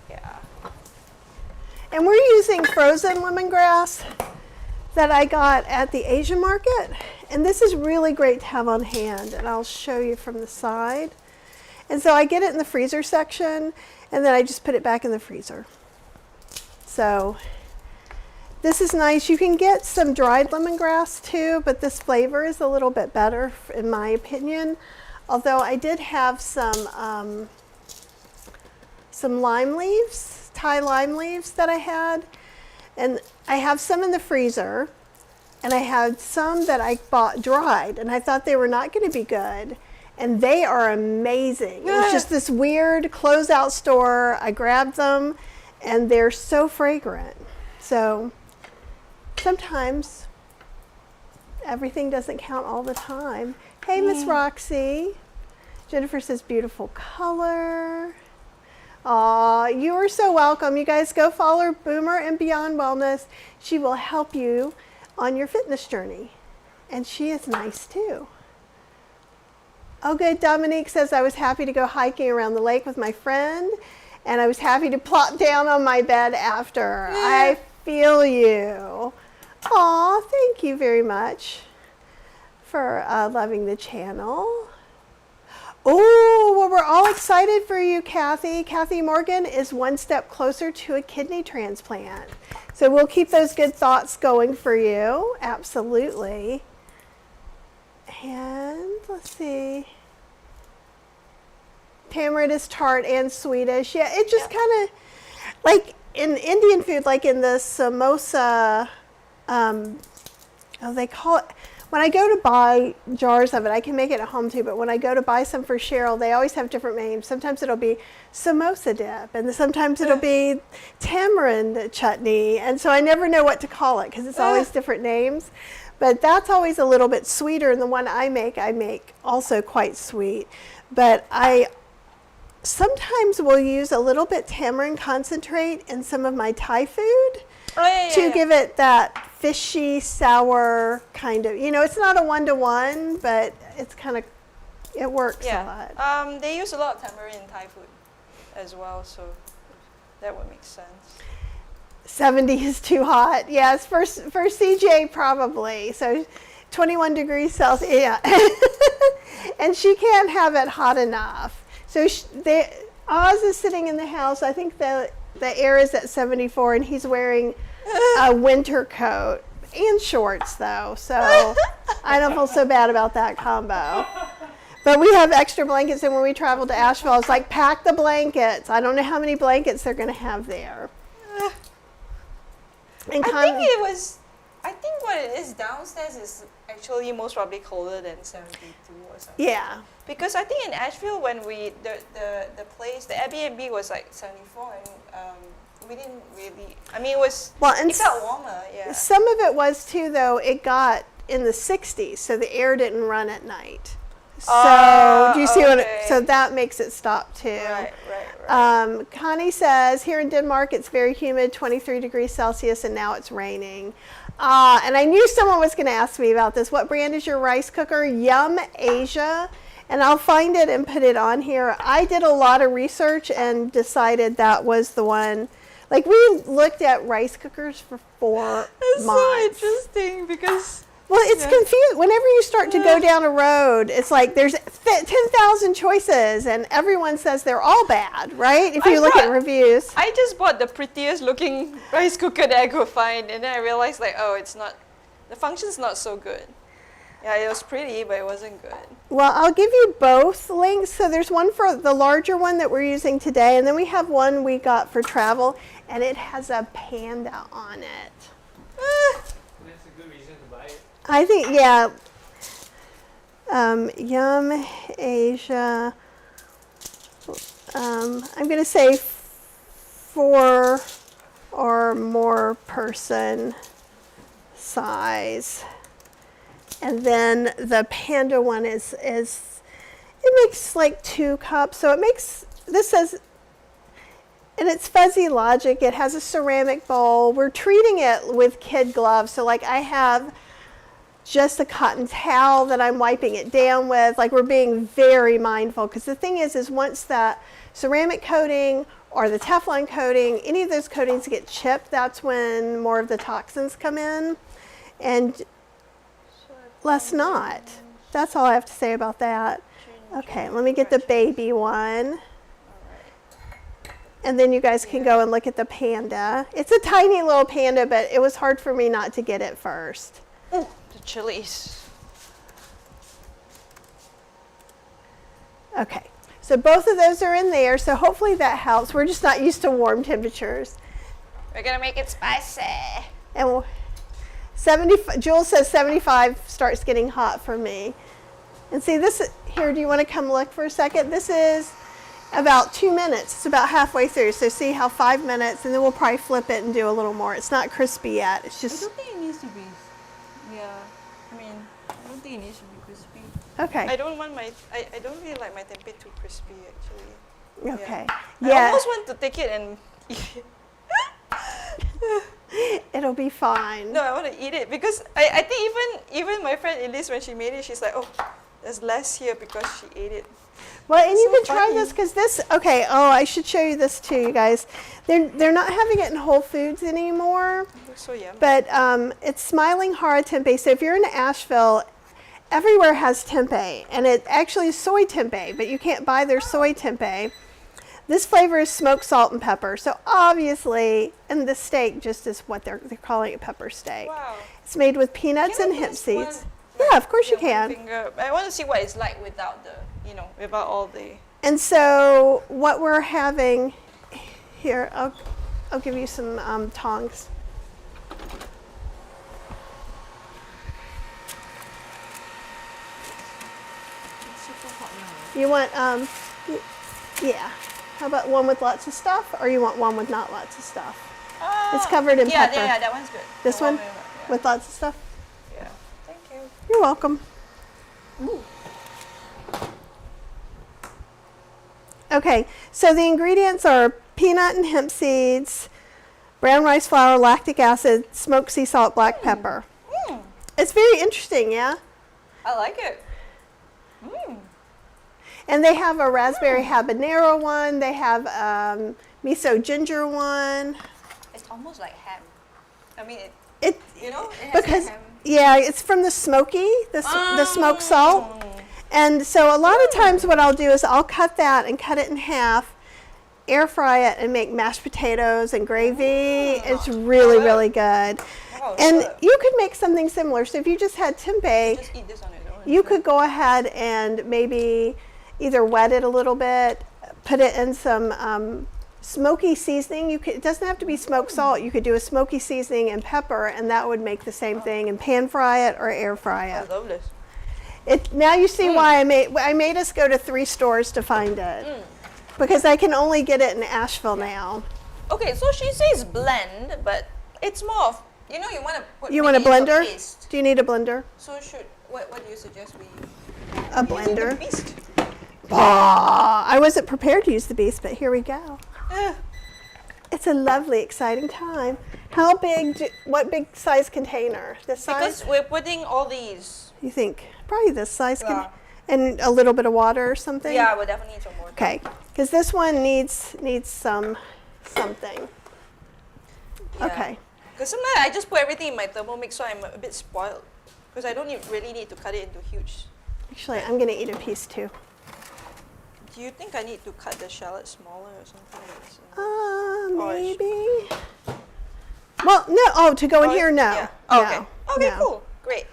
Yeah. And we're using frozen lemongrass that I got at the Asian market. And this is really great to have on hand. And I'll show you from the side. And so I get it in the freezer section, and then I just put it back in the freezer. So this is nice. You can get some dried lemongrass too, but this flavor is a little bit better in my opinion. Although I did have some lime leaves, Thai lime leaves that I had. And I have some in the freezer, and I had some that I bought dried, and I thought they were not going to be good. And they are amazing. It was just this weird closeout store. I grabbed them, and they're so fragrant. So sometimes everything doesn't count all the time. Hey, Miss Roxy. Jennifer says beautiful color. Aw, you are so welcome. You guys go follow Boomer and Beyond Wellness. She will help you on your fitness journey. And she is nice too. Oh, good. Dominique says, I was happy to go hiking around the lake with my friend, and I was happy to plop down on my bed after. I feel you. Aw, thank you very much for loving the channel. Oh, well, we're all excited for you, Kathy. Kathy Morgan is one step closer to a kidney transplant. So we'll keep those good thoughts going for you. Absolutely. And let's see. Tamarind is tart and sweetish. Yeah, it just kind of, like in Indian food, like in the samosa, they call it, when I go to buy jars of it, I can make it at home too, but when I go to buy some for Cheryl, they always have different names. Sometimes it'll be samosa dip, and sometimes it'll be tamarind chutney, and so I never know what to call it because it's always different names. But that's always a little bit sweeter, and the one I make also quite sweet. But I sometimes will use a little bit tamarind concentrate in some of my Thai food to give it that fishy, sour kind of, it's not a one-to-one, but it's kind of, it works a lot. They use a lot of tamarind in Thai food as well, so that would make sense. 70 is too hot. Yes, for CJ probably. So 21 degrees Celsius, yeah. And she can't have it hot enough. So Oz is sitting in the house. I think the air is at 74, and he's wearing a winter coat and shorts, though. So I don't feel so bad about that combo. But we have extra blankets, and when we traveled to Asheville, I was like, pack the blankets. I don't know how many blankets they're going to have there. And I think what it is downstairs is actually most probably colder than 72 or something. Yeah. Because I think in Asheville, when the place, the Airbnb was like 74, and we didn't really, it felt warmer, yeah. Some of it was too, though, it got in the 60s, so the air didn't run at night. So do you see so that makes it stop too. Right. Connie says, here in Denmark, it's very humid, 23 degrees Celsius, and now it's raining. And I knew someone was going to ask me about this. What brand is your rice cooker? Yum Asia. And I'll find it and put it on here. I did a lot of research and decided that was the one. Like, we looked at rice cookers for 4 months. It's so interesting because... Well, it's confusing. Whenever you start to go down a road, it's like there's 10,000 choices, and everyone says they're all bad, right? If you look at reviews. I just bought the prettiest looking rice cooker that I could find, and then I realized, like, the function's not so good. Yeah, it was pretty, but it wasn't good. Well, I'll give you both links. So there's one for the larger one that we're using today, and then we have one we got for travel, and it has a panda on it. That's a good reason to buy it. I think, yeah. Yum Asia. I'm going to say 4 or more person size. And then the panda one is it makes like 2 cups. So it makes, this says, and it's Fuzzy Logic. It has a ceramic bowl. We're treating it with kid gloves. So like I have just a cotton towel that I'm wiping it down with. Like, we're being very mindful, because the thing is once that ceramic coating or the Teflon coating, any of those coatings get chipped, that's when more of the toxins come in. And let's not. That's all I have to say about that. Okay, let me get the baby one. And then you guys can go and look at the panda. It's a tiny little panda, but it was hard for me not to get it first. Ooh, the chilies. Okay, so both of those are in there, so hopefully that helps. We're just not used to warm temperatures. We're gonna make it spicy. And 75, Jules says 75 starts getting hot for me. And see this here, do you want to come look for a second? This is about 2 minutes. It's about halfway through. So see how 5 minutes, and then we'll probably flip it and do a little more. It's not crispy yet. It's just. I don't think it needs to be. Yeah, I don't think it needs to be crispy. Okay. I don't really like my tempeh too crispy, actually. Okay. Yeah. I almost want to take it and eat it. It'll be fine. No, I want to eat it because I think even my friend Elise, when she made it, she's like, oh, there's less here because she ate it. Well, and you So can try funny. this, because this, okay, I should show you this too, you guys. They're not having it in Whole Foods anymore, It looks so yummy. but it's Smiling Hara Tempeh. So if you're in Asheville, everywhere has tempeh, and it actually is soy tempeh, but you can't buy their soy tempeh. This flavor is smoked salt and pepper. So obviously, and the steak just is what they're calling it, pepper steak. Wow. It's made with peanuts Can and I hemp taste seeds. one? Yeah, of course you Yeah, one can. finger. I want to see what it's like without the, without all the. And so what we're having here, I'll give you some tongs. It's super hot now. You want, yeah. How about one with lots of stuff, or you want one with not lots of stuff? It's covered in pepper. Yeah, that one's good. This The one yeah. with lots of stuff? Yeah. Thank you. You're welcome. Ooh. Okay, so the ingredients are peanut and hemp seeds, brown rice flour, lactic acid, smoked sea salt, black pepper. Mm. It's very interesting, yeah? I like it. Mm. And they have a raspberry habanero one. They have miso ginger one. It's almost like ham. I mean, It it has because like ham. yeah, it's from the smoky, the smoked salt. And so a lot of times what I'll do is I'll cut that and cut it in half, air fry it, and make mashed potatoes and gravy. It's really, really good. Wow, And good. you could make something similar. So if you just had tempeh, Just eat this on its own. you could go ahead and maybe either wet it a little bit, put it in some smoky seasoning. It doesn't have to be smoked salt. You could do a smoky seasoning and pepper, and that would make the same thing. And pan fry it or air fry I it. love this. Now you see why I made us go to 3 stores to find it, because I can only get it in Asheville now. Okay, so she says blend, but it's more of, you want to put You make want a it into blender? paste. Do you need a blender? So what do you suggest we A using blender? the beast? I wasn't prepared to use the beast, but here we go. Eh, It's a lovely, exciting time. How big? What big size container? This size? because we're putting all these. You think probably this size Yeah. and a little bit of water or something. Yeah, we'll definitely need some more. Okay, because this one needs something. Yeah. Okay. Because sometimes I just put everything in my Thermomix, so I'm a bit spoiled. Because I don't really need to cut it into huge. Actually, I'm gonna eat a piece too. Do you think I need to cut the shallot smaller or something? Maybe. Well, no. Oh, to go in here, no. Yeah. No, Okay. Okay, no. cool. Great.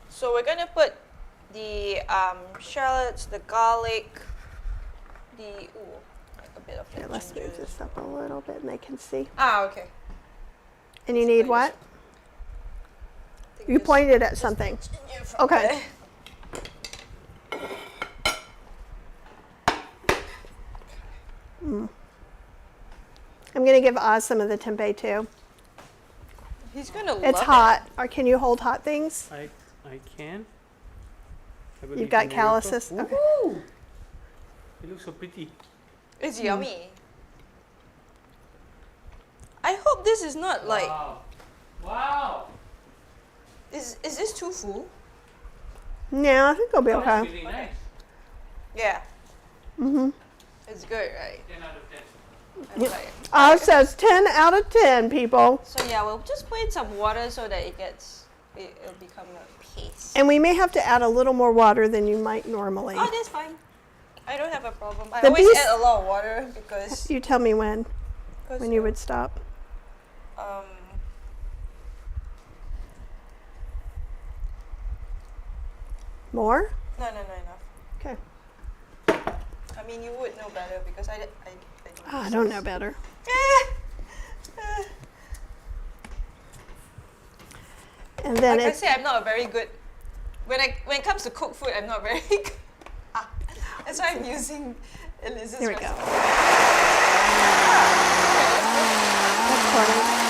So we're gonna put the shallots, the garlic, like a bit of Here, that let's ginger. move this up a little bit and they can see. Okay. And you need what? Take You this pointed at something. ginger from Okay. there. I'm gonna give Oz some of the tempeh too. He's gonna love It's it. hot. Or can you hold hot things? I can. I believe You've got in the miracle. calluses. Okay. Ooh, it looks so pretty. It's yummy. I hope this is not like. Wow. Wow. Is this too full? No, I think it'll be Oh, that's okay. really nice. Yeah. Mm-hmm. It's good, right? 10 out of 10. It's like- Oz says 10 out of 10, people. So yeah, we'll just put in some water so that it'll become a paste. And we may have to add a little more water than you might normally. Oh, that's fine. I don't have a problem. I The always beast- add a lot of water because You tell me when you would stop. More? No, enough. Okay. I mean, you would know better because I Oh, I don't know better. And then Like I it's say, I'm not a very good. When it comes to cook food, I'm not very good. That's why I'm using Elizabeth's Here we go. recipe. that's funny.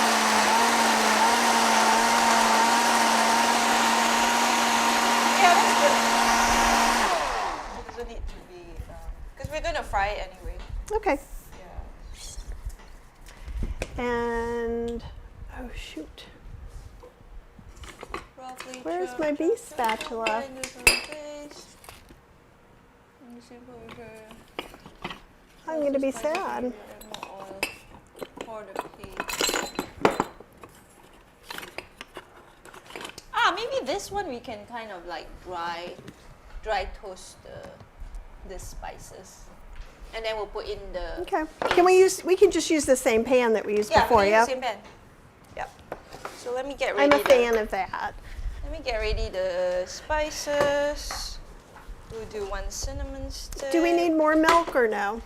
Yeah, that's good. It doesn't need to be because we're gonna fry it anyway. Okay. Yeah. And oh shoot. Roughly Where's chop, my chop, beef chop, chop, spatula? and do some paste. And simple sugar. I'm going to be Just spice it sad. with more oil. Pour the paste. maybe this one we can kind of like dry toast the spices, and then we'll put in the. Okay. paste. We can just use the same pan that we used before, we yeah? use the same pan. Yep. So let me get ready. I'm a fan of that. Let me get ready the spices. We'll do 1 cinnamon stick. Do we need more milk or no?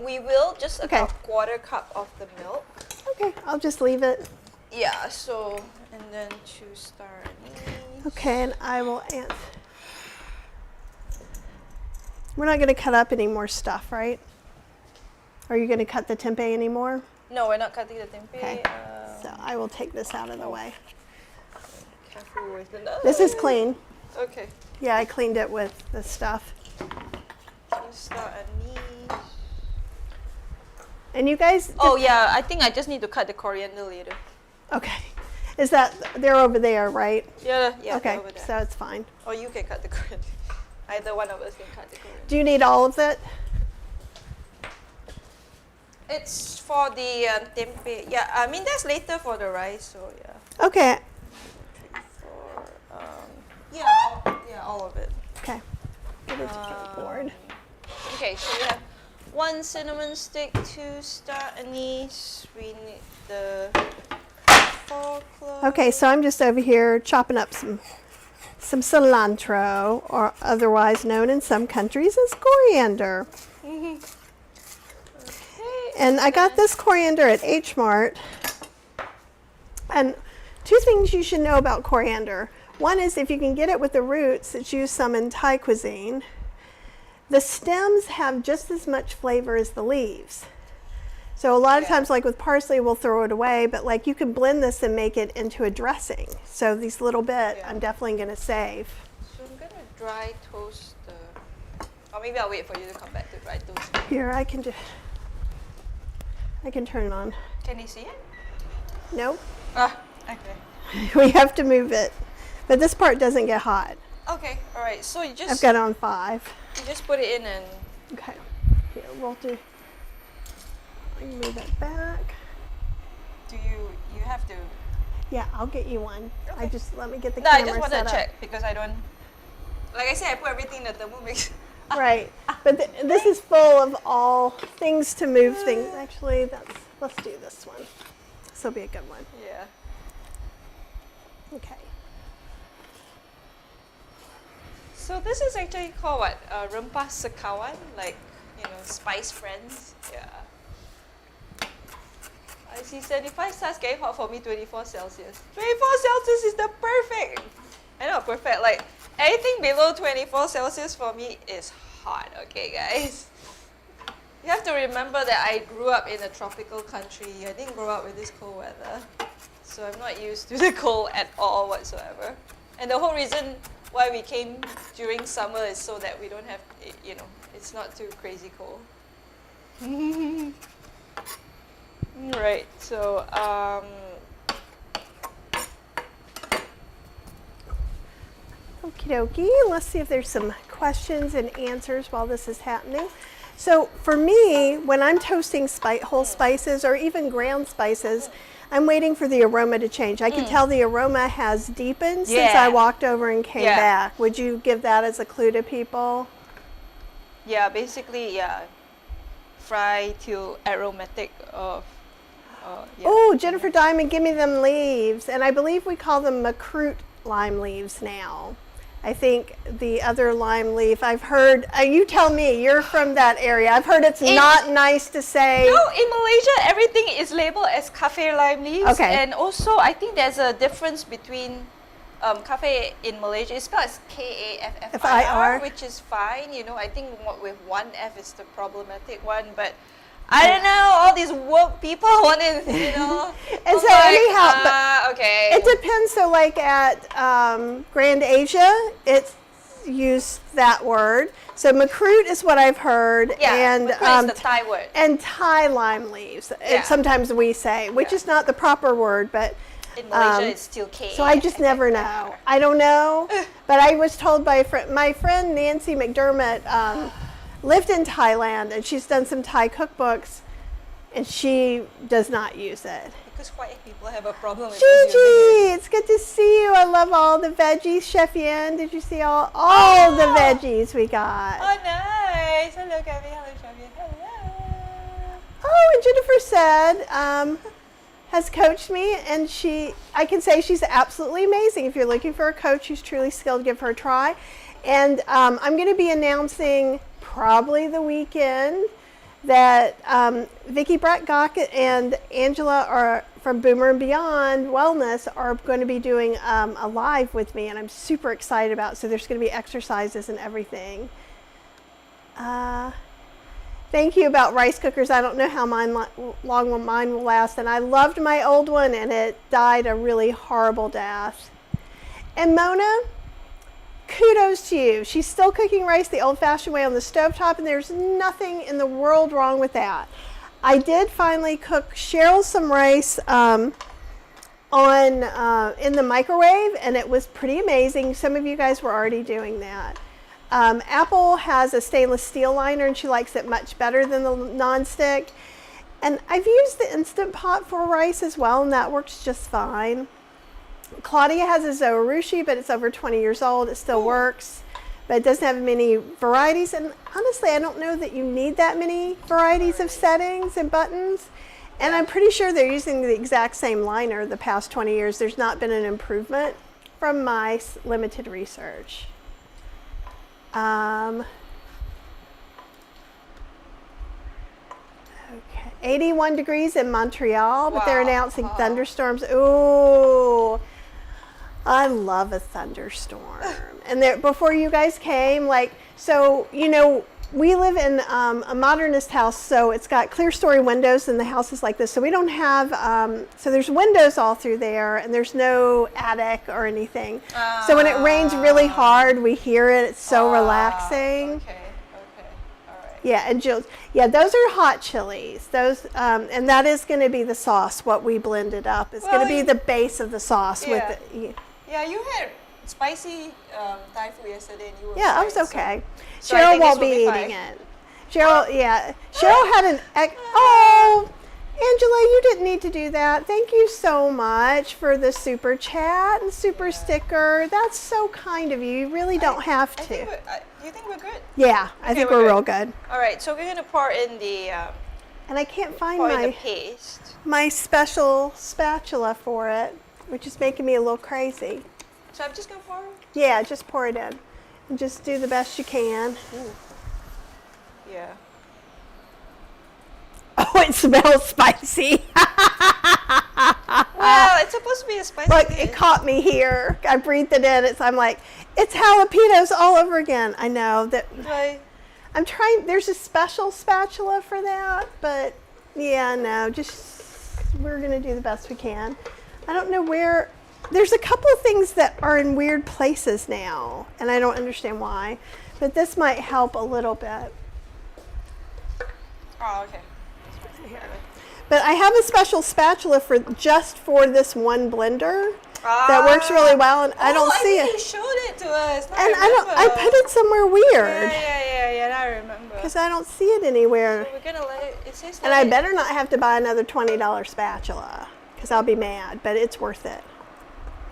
We will just Okay. about 1/4 cup of the milk. Okay, I'll just leave it. Yeah. So and then 2 star anise. Okay, and I will add. We're not going to cut up any more stuff, right? Are you going to cut the tempeh anymore? No, we're not cutting the tempeh. Okay. So I will take this out of the way. Careful with the. This is clean. Okay. Yeah, I cleaned it with the stuff. 2 star anise. And you guys, Oh yeah, I think I just need to cut the coriander later. okay. Is that, they're over there, right? Yeah, yeah. Okay, Over there. so it's fine. Or you can cut the coriander. Either one of us can cut the coriander. Do you need all of it? It's for the tempeh. Yeah, I mean that's later for the rice. So yeah. Okay, For yeah, all of it. okay. Give it to the board. Okay, so we have 1 cinnamon stick, 2 star anise. We need the 4 cloves. Okay, so I'm just over here chopping up some cilantro, or otherwise known in some countries as coriander. Okay. And I got this coriander at H Mart. And 2 things you should know about coriander. One is if you can get it with the roots, it's used some in Thai cuisine. The stems have just as much flavor as the leaves. So a lot of times, like with parsley, we'll throw it away, but like you can blend this and make it into a dressing. So these little bit, I'm definitely going to save. So I'm gonna dry toast the. Or maybe I'll wait for you to come back to dry toast. Here, I can turn it on. Can you see it? Nope. Ah, okay. We have to move it. But this part doesn't get hot. Okay, all right. So you I've just got it on 5. you just put it in and. Okay. Here, we'll do. I can move it back. Do you have to? Yeah, I'll get you one. I Okay. just let me get the No, I camera just wanted set to up. check because I don't. Like I said, I put everything in the Thermomix. Right. But this is full of all things to move things. Actually, let's do this one. This will be a good one. Yeah. Okay. So this is actually called what? Rempah sekawan, like spice friends. Yeah. I see 75 starts getting hot for me. 24 Celsius. 24 Celsius is the perfect. I know perfect. Like anything below 24 Celsius for me is hot. Okay, guys. You have to remember that I grew up in a tropical country. I didn't grow up with this cold weather, so I'm not used to the cold at all whatsoever. And the whole reason why we came during summer is so that we don't have, it's not too crazy cold. Right, so, Okie dokie. Let's see if there's some questions and answers while this is happening. So for me, when I'm toasting whole spices or even ground spices, I'm waiting for the aroma to change. I can tell the aroma has deepened since I walked over and came back. Would you give that as a clue to people? Yeah, basically, fry till aromatic of, Oh, Jennifer Diamond, give me them leaves. And I believe we call them macroot lime leaves now. I think the other lime leaf, I've heard, you tell me, you're from that area. I've heard it's not nice to say. No, in Malaysia, everything is labeled as kaffir lime leaves. Okay. And also, I think there's a difference between kaffir in Malaysia. It's spelled as Kaffir, which is fine. I think with one F is the problematic one. But I don't know, all these woke people wanted, And so anyhow, okay. It depends. So like at Grand Asia, it's used that word. So macroot is what I've heard. Yeah, and macroot is the Thai word. And Thai lime leaves. And sometimes we say, which is not the proper word, but in Malaysia, it's still K. So I just never know. I don't know. But I was told by my friend Nancy McDermott lived in Thailand, and she's done some Thai cookbooks, and she does not use it. because white people have a problem with us using it. Gigi, it's good to see you. I love all the veggies. Chef Yin, did you see all the veggies we got? Oh, nice. Hello, Gabby. Hello, Shabby. Hello. Oh, and Jennifer said, has coached me, and I can say she's absolutely amazing. If you're looking for a coach who's truly skilled, give her a try. And I'm going to be announcing probably the weekend that Vicki Brett-Gach and Angela are from Boomer and Beyond Wellness are going to be doing a live with me, and I'm super excited about it. So there's going to be exercises and everything. Thank you about rice cookers. I don't know how long mine will last, and I loved my old one, and it died a really horrible death. And Mona, kudos to you. She's still cooking rice the old-fashioned way on the stovetop, and there's nothing in the world wrong with that. I did finally cook Cheryl some rice in the microwave, and it was pretty amazing. Some of you guys were already doing that. Apple has a stainless steel liner, and she likes it much better than the nonstick. And I've used the Instant Pot for rice as well, and that works just fine. Claudia has a Zoarushi, but it's over 20 years old. It still works, but it doesn't have many varieties. And honestly, I don't know that you need that many varieties of settings and buttons. And I'm pretty sure they're using the exact same liner the past 20 years. There's not been an improvement from my limited research. Okay, 81 degrees in Montreal, but they're announcing thunderstorms. Ooh, I love a thunderstorm. And before you guys came, so, we live in a modernist house, so it's got clear story windows, and the house is like this. So we don't have, so there's windows all through there, and there's no attic or anything. So when it rains really hard, we hear it. It's so relaxing. Okay, all right. Yeah, and Jill, those are hot chilies. Those, and that is going to be the sauce. What we blended up is going to be the base of the sauce. Yeah, yeah, you had spicy Thai food yesterday, and you were I was okay. So Cheryl won't be eating it. Cheryl, Cheryl had Angela, you didn't need to do that. Thank you so much for the super chat and super sticker. That's so kind of you. You really don't have to. Do you think we're good? Yeah, I think we're real good. All right, so we're gonna pour in the. And I can't find the paste. My special spatula for it, which is making me a little crazy. So I'm just gonna pour? Yeah, just pour it in. And just do the best you can. Ooh. Yeah. Oh, it smells spicy. Well, it's supposed to be a spicy Look, dish. it caught me here. I breathed it in. I'm like, it's jalapenos all over again. I know that. Right. I'm trying. There's a special spatula for that, but no, we're gonna do the best we can. I don't know where. There's a couple of things that are in weird places now, and I don't understand why, but this might help a little bit. Oh, okay. But I have a special spatula just for this one blender that works really well, and I don't see it. You showed it to us. And I put it somewhere weird. Yeah, I remember. Because I don't see it anywhere. So we're gonna let it says And I better not have to buy another $20 spatula, because I'll be mad, but it's worth it.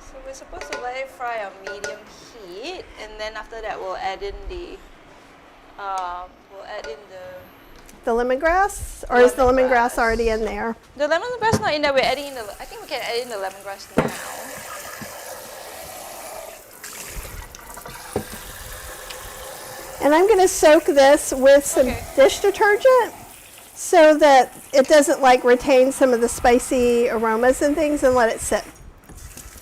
So we're supposed to let it fry on medium heat, and then after that we'll add in the The lemongrass, or is the lemongrass already in there? The lemongrass not in there. We're adding in I think we can add in the lemongrass now. And I'm going to soak this with some dish detergent so that it doesn't retain some of the spicy aromas and things, and let it sit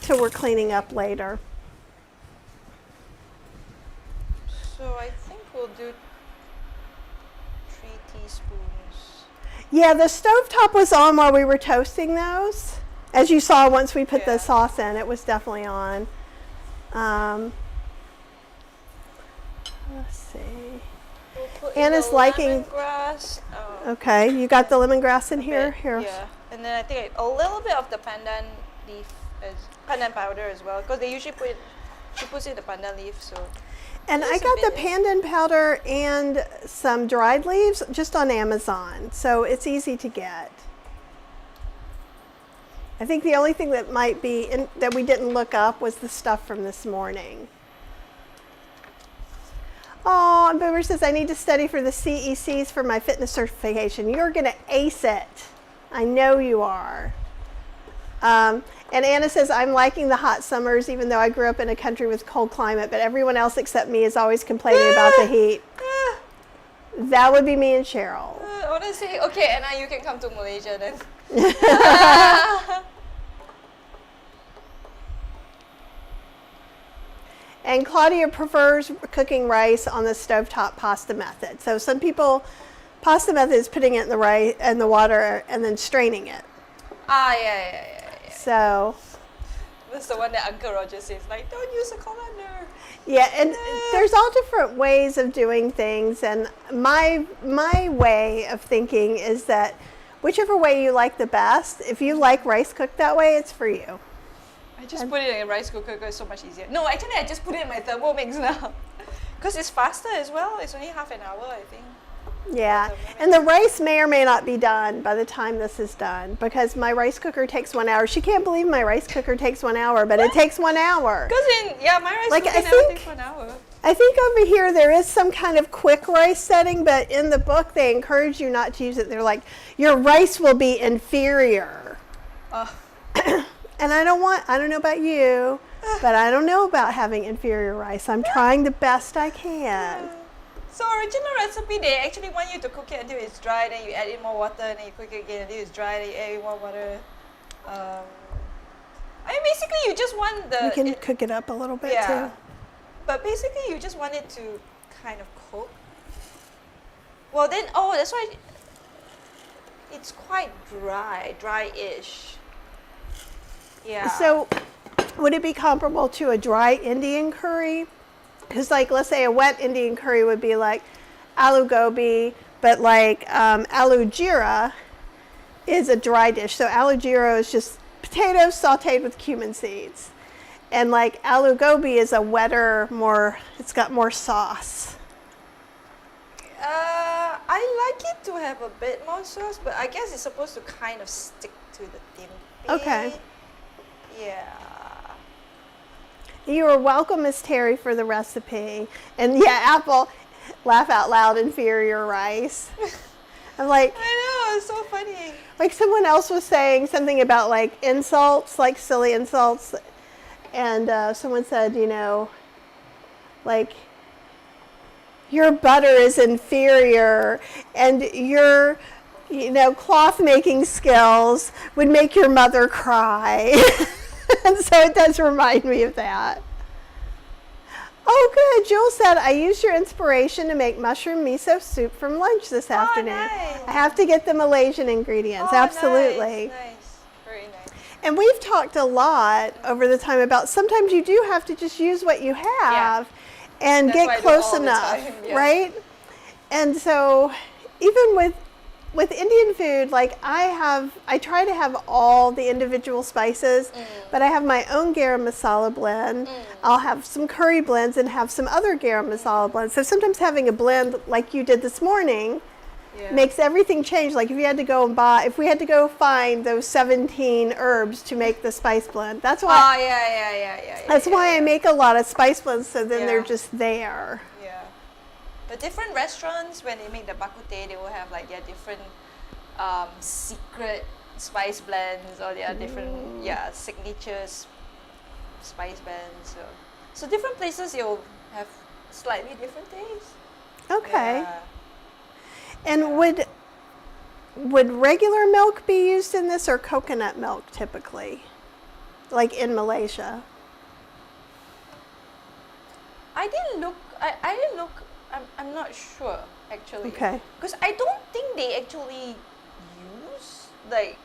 till we're cleaning up later. So I think we'll do 3 teaspoons. Yeah, the stovetop was on while we were toasting those. As you saw, once we put the sauce in, it was definitely on. Let's see. We'll put Anna's liking. Lemongrass. Okay, you got the lemongrass in here? Here. Yeah, and then I think a little bit of the pandan leaf, pandan powder as well, because they usually she puts in the pandan leaf, so. And I got the pandan powder and some dried leaves just on Amazon, so it's easy to get. I think the only thing that might be that we didn't look up was the stuff from this morning. Oh, and Boomer says, I need to study for the CECs for my fitness certification. You're going to ace it. I know you are. And Anna says, I'm liking the hot summers, even though I grew up in a country with cold climate, but everyone else except me is always complaining about the heat. That would be me and Cheryl. Honestly, okay, Anna, you can come to Malaysia then. And Claudia prefers cooking rice on the stovetop pasta method. So some people, pasta method is putting it in the rice and the water and then straining it. Yeah. So that's the one that Uncle Roger says, like, don't use a colander. yeah, and there's all different ways of doing things, and my way of thinking is that whichever way you like the best, if you like rice cooked that way, it's for you. I just put it in a rice cooker because it's so much easier. No, actually, I just put it in my Thermomix now. Because it's faster as well. It's only half an hour, I think. Yeah, and the rice may or may not be done by the time this is done, because my rice cooker takes 1 hour. She can't believe my rice cooker takes 1 hour, but it takes 1 hour. Because my rice Like, cooker I never think- takes 1 hour. I think over here there is some kind of quick rice setting, but in the book they encourage you not to use it. They're like, your rice will be inferior. And I don't know about you, but I don't know about having inferior rice. I'm trying the best I can. So original recipe, they actually want you to cook it until it's dry, then you add in more water, and then you cook it again until it's dry, then you add in more water. I mean, basically you just want the... You can cook it up a little bit too. But basically you just want it to kind of cook. Well then, that's why it's quite dry-ish. Yeah. So would it be comparable to a dry Indian curry? Because like, let's say a wet Indian curry would be like aloo gobi, but like aloo jeera is a dry dish. So aloo jeera is just potatoes sauteed with cumin seeds. And like aloo gobi is a wetter, it's got more sauce. I like it to have a bit more sauce, but I guess it's supposed to kind of stick to the tempeh. Okay. Yeah. You are welcome, Miss Terry, for the recipe. And yeah, Apple, laugh out loud, inferior rice. I'm like, I know, it's so funny. like someone else was saying something about like insults, like silly insults. And someone said, like, your butter is inferior and your, cloth making skills would make your mother cry. And so it does remind me of that. Oh, good. Joel said, I used your inspiration to make mushroom miso soup from lunch this afternoon. Nice. I have to get the Malaysian ingredients. Absolutely. Nice. Very nice. And we've talked a lot over the time about sometimes you do have to just use what you have and That's why I get do close all the enough, time, yeah. right? And so even with Indian food, like I try to have all the individual spices, but I have my own garam masala blend. I'll have some curry blends and have some other garam masala blends. So sometimes having a blend like you did this morning makes everything change. Like if we had to go find those 17 herbs to make the spice blend, that's why. That's why I make a lot of spice blends. So then they're just there. Yeah. The different restaurants, when they make the bak kut teh, they will have like their different secret spice blends or their different signatures spice blends. So different places you'll have slightly different tastes. Okay. Yeah. And would regular milk be used in this or coconut milk typically, like in Malaysia? I didn't look. I'm not sure actually. Okay. Because I don't think they actually use like.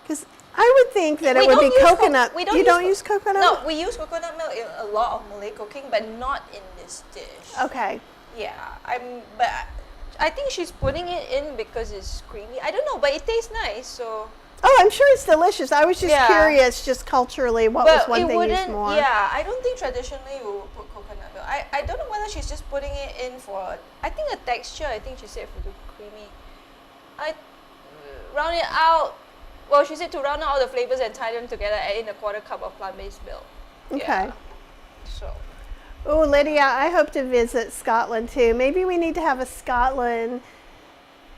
Because I would think that We it would don't be use coconut. we don't You use don't co- use coconut No, milk? we use coconut milk in a lot of Malay cooking, but not in this dish. Okay. Yeah, but I think she's putting it in because it's creamy. I don't know, but it tastes nice. So. Oh, I'm sure it's delicious. I was just curious, just culturally, what was one thing used more? Yeah, I don't think traditionally we would put coconut milk. I don't know whether she's just putting it in for, I think a texture. I think she said for the creamy. I round it out well, she said to round out all the flavors and tie them together, add in a 1/4 cup of plant-based milk. Okay. Yeah. So. Oh, Lydia, I hope to visit Scotland too. Maybe we need to have a Scotland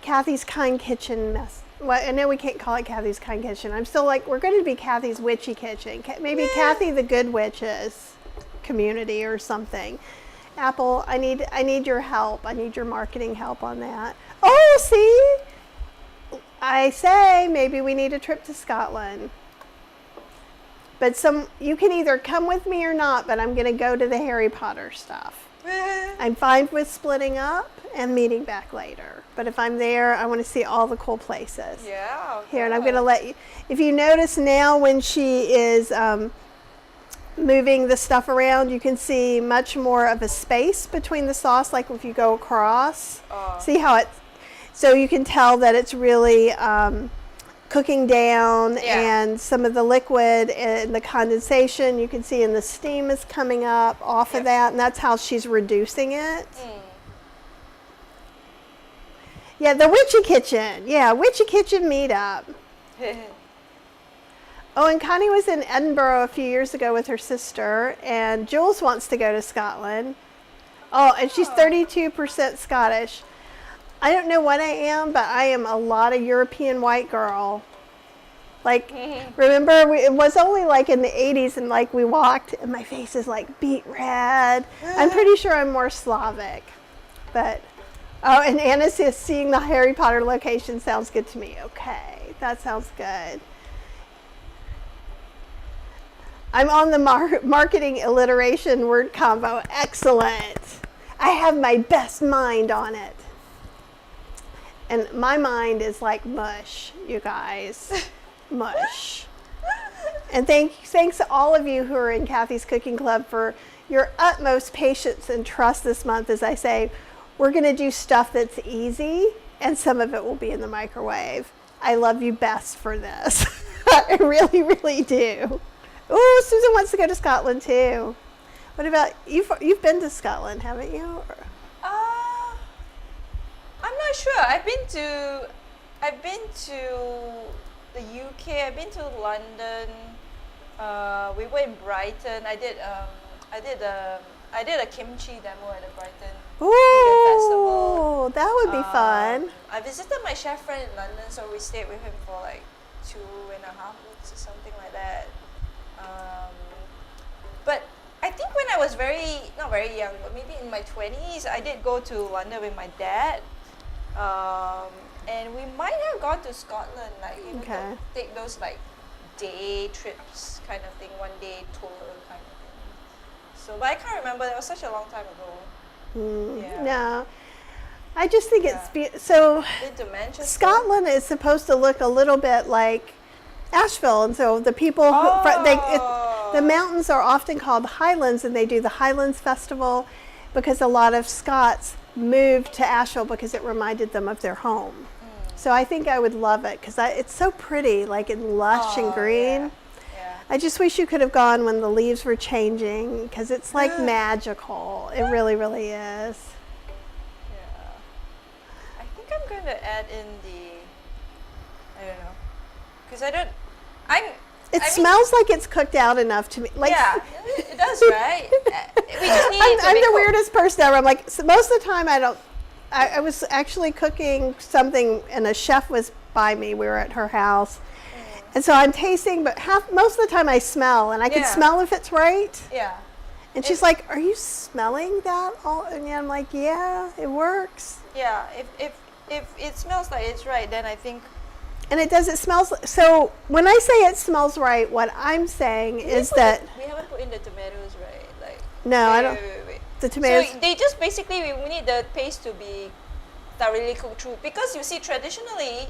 Kathy's Kind Kitchen mess. Well, I know we can't call it Kathy's Kind Kitchen. I'm still like, we're going to be Kathy's Witchy Kitchen. Maybe Kathy the Good Witches community or something. Apple, I need your help. I need your marketing help on that. Oh, see? I say maybe we need a trip to Scotland. But you can either come with me or not, but I'm going to go to the Harry Potter stuff. I'm fine with splitting up and meeting back later. But if I'm there, I want to see all the cool places. Yeah. Here, and I'm going to let you, if you notice now when she is moving the stuff around, you can see much more of a space between the sauce, like if you go across. See how so you can tell that it's really cooking down, and some of the liquid and the condensation you can see, and the steam is coming up off of that, and that's how she's reducing it. Yeah, the Witchy Kitchen. Yeah, Witchy Kitchen meetup. Oh, and Connie was in Edinburgh a few years ago with her sister, and Jules wants to go to Scotland. Oh, and she's 32% Scottish. I don't know what I am, but I am a lot of European white girl. Like, remember, it was only like in the 80s, and like we walked, and my face is like beet red. I'm pretty sure I'm more Slavic. But, oh, and Anna says seeing the Harry Potter location sounds good to me. Okay, that sounds good. I'm on the marketing alliteration word combo. Excellent. I have my best mind on it. And my mind is like mush, you guys. Mush. And thanks to all of you who are in Kathy's Cooking Club for your utmost patience and trust this month. As I say, we're going to do stuff that's easy, and some of it will be in the microwave. I love you best for this. I really, really do. Oh, Susan wants to go to Scotland too. What about, you've been to Scotland, haven't you? I'm not sure. I've been to the UK. I've been to London. We were in Brighton. I did a kimchi demo at the Brighton Vegan Festival. Ooh, that would be fun. I visited my chef friend in London, so we stayed with him for like 2.5 weeks or something like that. But I think when I was not very young, but maybe in my 20s, I did go to London with my dad. And we might have gone to Scotland, like take those like day trips kind of thing, 1-day tour kind of thing. So, but I can't remember. That was such a long time ago. No, I just think it's so. Been to Manchester. Scotland is supposed to look a little bit like Asheville, and so the people the mountains are often called Highlands, and they do the Highlands Festival because a lot of Scots moved to Asheville because it reminded them of their home. So I think I would love it because it's so pretty, like in lush and green. Yeah. I just wish you could have gone when the leaves were changing because it's like magical. It really, really is. Yeah. I think I'm going to add in I don't know, because It smells like it's cooked out enough to me. Like, yeah, it does, right? We just need I'm the weirdest person ever. I'm like, so most of the time I was actually cooking something and a chef was by me. We were at her house. And so I'm tasting, but most of the time I smell, and I can smell if it's right. Yeah. And she's like, "Are you smelling that all?" And I'm like, "Yeah, it works." Yeah, if it smells like it's right, then I think. And it does. It smells. So when I say it smells right, what I'm saying is that we haven't put in the tomatoes, right? Like. No, I don't. Wait. The tomatoes. So they just basically we need the paste to be thoroughly cooked through, because you see traditionally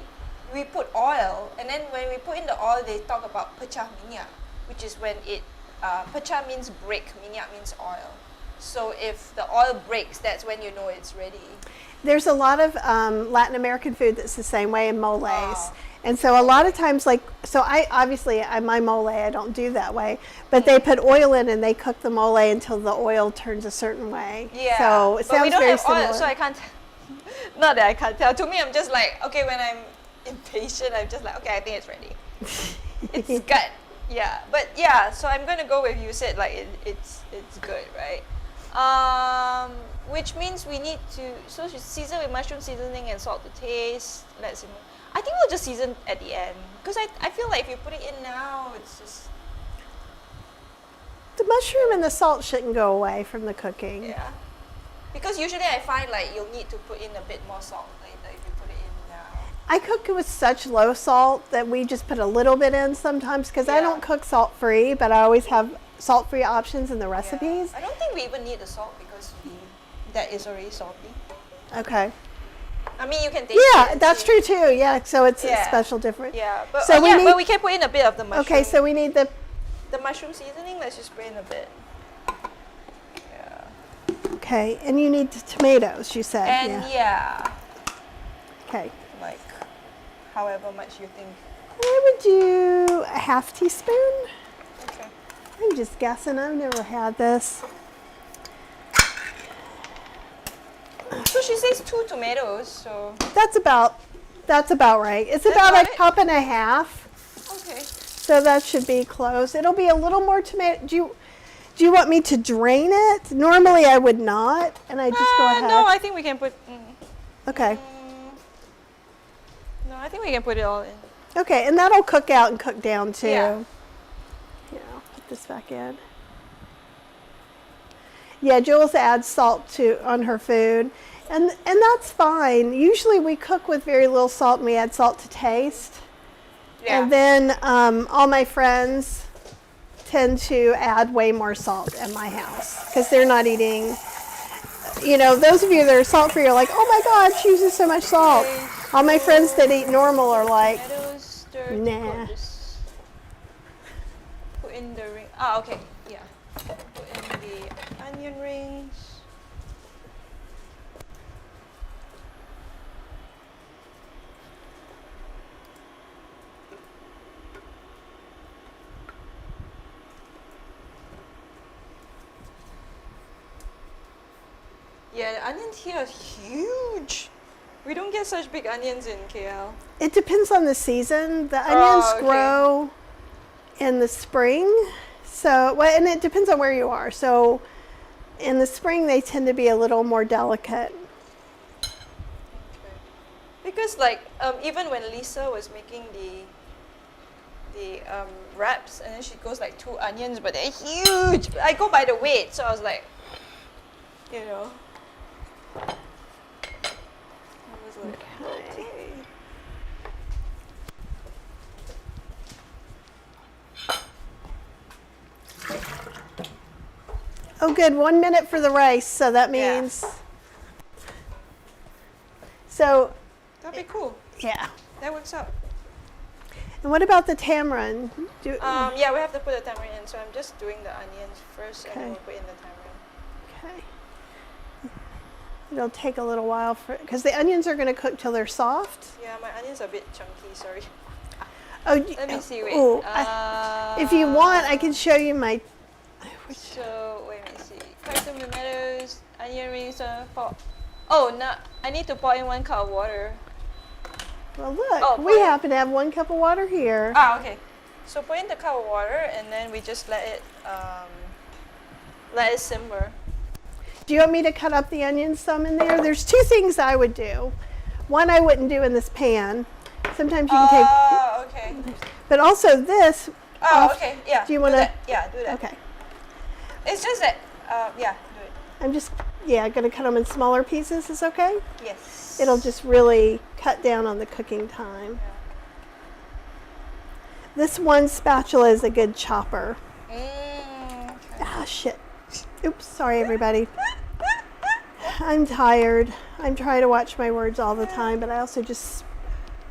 we put oil, and then when we put in the oil, they talk about pecah minyak, which is when pecah means break, minyak means oil. So if the oil breaks, that's when you know it's ready. There's a lot of Latin American food that's the same way in moles. And so a lot of times, like, so my mole, I don't do that way, but they put oil in and they cook the mole until the oil turns a certain way. Yeah. So it sounds very similar. Oil, so I can't, not that I can't tell. To me, I'm just like, okay, when I'm impatient. I'm just like, okay, I think it's ready. It's good. Yeah, but yeah, so I'm gonna go with you said like it's good, right? Which means we need to season with mushroom seasoning and salt to taste. Let's simmer. I think we'll just season at the end because I feel like if you put it in now, it's just The mushroom and the salt shouldn't go away from the cooking. yeah. Because usually I find like you'll need to put in a bit more salt later if you put it in now. I cook with such low salt that we just put a little bit in sometimes because I Yeah. don't cook salt free, but I always have salt free options in the Yeah. recipes. I don't think we even need the salt because that is already salty. Okay. I mean, you can taste it. Yeah, and that's see. true too. Yeah, so it's a Yeah. special difference. Yeah, but So we need- but we can put in a bit of the mushroom. Okay, so we need the, the mushroom seasoning. Let's just put in a bit. Yeah. okay, and you need the tomatoes, you said. And yeah. yeah, Okay. like however much you think. I would do a half teaspoon. Okay. I'm just guessing. I've never had this. So she says 2 tomatoes. So That's about right. It's That's about right? a cup and a half. okay. So that should be close. It'll be a little more tomato. Do you want me to drain it? Normally I would not, and I just go ahead. No, I think we can put. Okay. No, I think we can put it all in. Okay, and that'll cook out and cook down too. Yeah. Yeah, I'll put this back in. Yeah, Jules adds salt on her food, and that's fine. Usually we cook with very little salt and we add salt to taste. Yeah. And then all my friends tend to add way more salt at my house because they're not eating. You know, those of you that are salt free are like, oh my God, she uses so much salt. Okay, All my friends that eat normal are like, tomatoes stirred. Nah. Put in the ring. Ah, okay. Yeah. Put in the onion rings. Yeah, the onions here are huge. We don't get such big onions in KL. it depends on the season. The onions okay. grow in the spring. So, well, and it depends on where you are. So in the spring, they tend to be a little more delicate. Because like even when Lisa was making the wraps, and then she goes like 2 onions, but they're huge. I go by the weight, so I was like, you know. I was like, Okay. okay. Oh, good. 1 minute for the rice. So that Yeah. means. So, That'd be cool. yeah. That works out. And what about the tamarind? Yeah, we have to put the tamarind in, so I'm just doing the onions first, and then Okay. we'll put in the tamarind. Okay. It'll take a little while because the onions are going to cook till they're soft. Yeah, my onions are a bit chunky. Sorry. Oh, Let me see. Wait. Oh, if you want, I can show you my. So wait, let me see. Cardamom, tomatoes, onion rings, pork. Oh no! I need to pour in 1 cup of water. Well, look, Oh, we fine. happen to have 1 cup of water here. Ah, okay. So put in the cup of water, and then we just let it simmer. Do you want me to cut up the onions some in there? There's 2 things I would do. One I wouldn't do in this pan. Sometimes you can take, Oh, okay. but also this. Oh, off- okay. Yeah. Do you want to? that. Yeah, do that. Okay. It's just that. Yeah, do it. I'm just, going to cut them in smaller pieces. Is okay? Yes. It'll just really cut down on the cooking time. Yeah. This one spatula is a good chopper. Okay. Ah, shit. Oops, sorry everybody. I'm tired. I'm trying to watch my words all the time, but I also just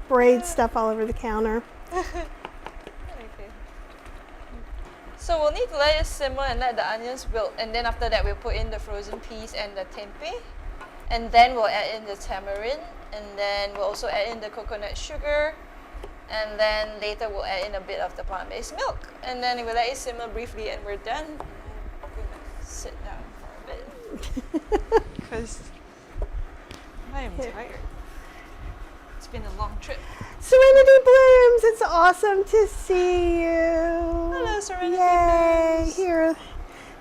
sprayed stuff all over the counter. Okay. So we'll need to let it simmer and let the onions wilt, and then after that we'll put in the frozen peas and the tempeh, and then we'll add in the tamarind, and then we'll also add in the coconut sugar, and then later we'll add in a bit of the plant-based milk, and then we'll let it simmer briefly, and we're done. I'm gonna sit down for a bit because I am tired. It's been a long trip. Serenity Blooms, it's awesome to see you. Hello, Serenity Yay, Blooms. here.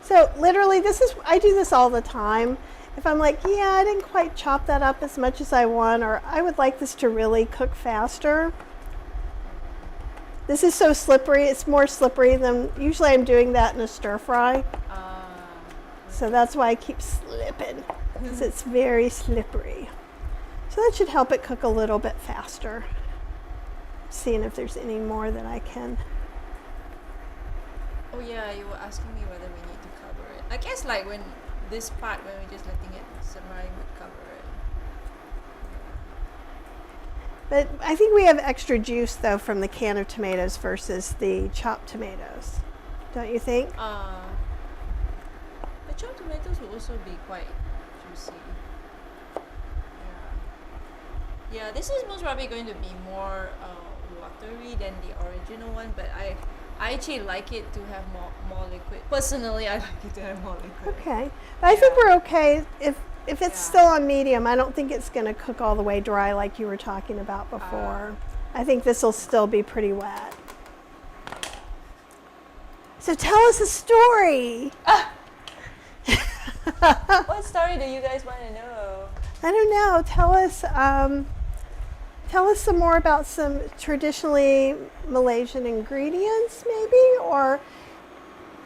So literally I do this all the time. If I'm like, yeah, I didn't quite chop that up as much as I want, or I would like this to really cook faster. This is so slippery, it's more slippery than, usually I'm doing that in a stir fry. So that's why I keep slipping, because it's very slippery. So that should help it cook a little bit faster. Seeing if there's any more that I can. Oh yeah, you were asking me whether we need to cover it. I guess like when this part, when we're just letting it simmer, would cover it. But I think we have extra juice though from the can of tomatoes versus the chopped tomatoes. Don't you think? The chopped tomatoes will also be quite juicy. Yeah, this is most probably going to be more watery than the original one, but I actually like it to have more liquid. Personally, I like it to have more liquid. Okay. But I think we're okay. If it's Yeah. still on medium, I don't think it's going to cook all the way dry like you were talking about before. I think this will still be pretty wet. So tell us a story. What story do you guys want to know? I don't know. Tell us some more about some traditionally Malaysian ingredients, maybe, or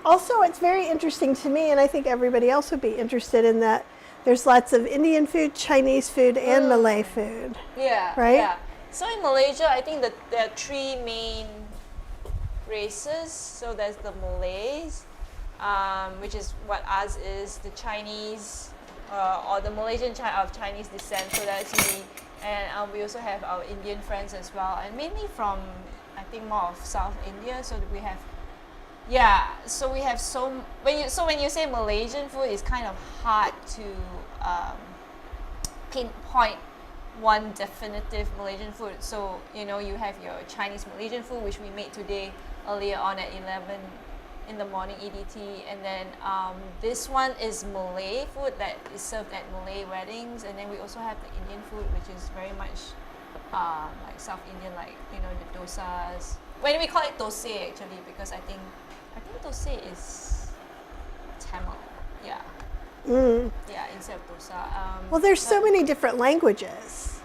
also it's very interesting to me, and I think everybody else would be interested in that. There's lots of Indian food, Chinese food, and Malay food. Yeah. Right? Yeah. So in Malaysia, I think that there are three main races. So there's the Malays, which is what ours is, the Chinese, or the Malaysian of Chinese descent. So that's me. And we also have our Indian friends as well, and mainly from, I think, more of South India. So that we have, so we have when you say Malaysian food, it's kind of hard to pinpoint one definitive Malaysian food. So you have your Chinese Malaysian food, which we made today earlier on at 11 in the morning EDT, and then this one is Malay food that is served at Malay weddings, and then we also have the Indian food, which is very much like South Indian, like the dosas. When we call it dosai actually, because I think dosai is Tamil, instead of dosa. Well, there's so many different languages.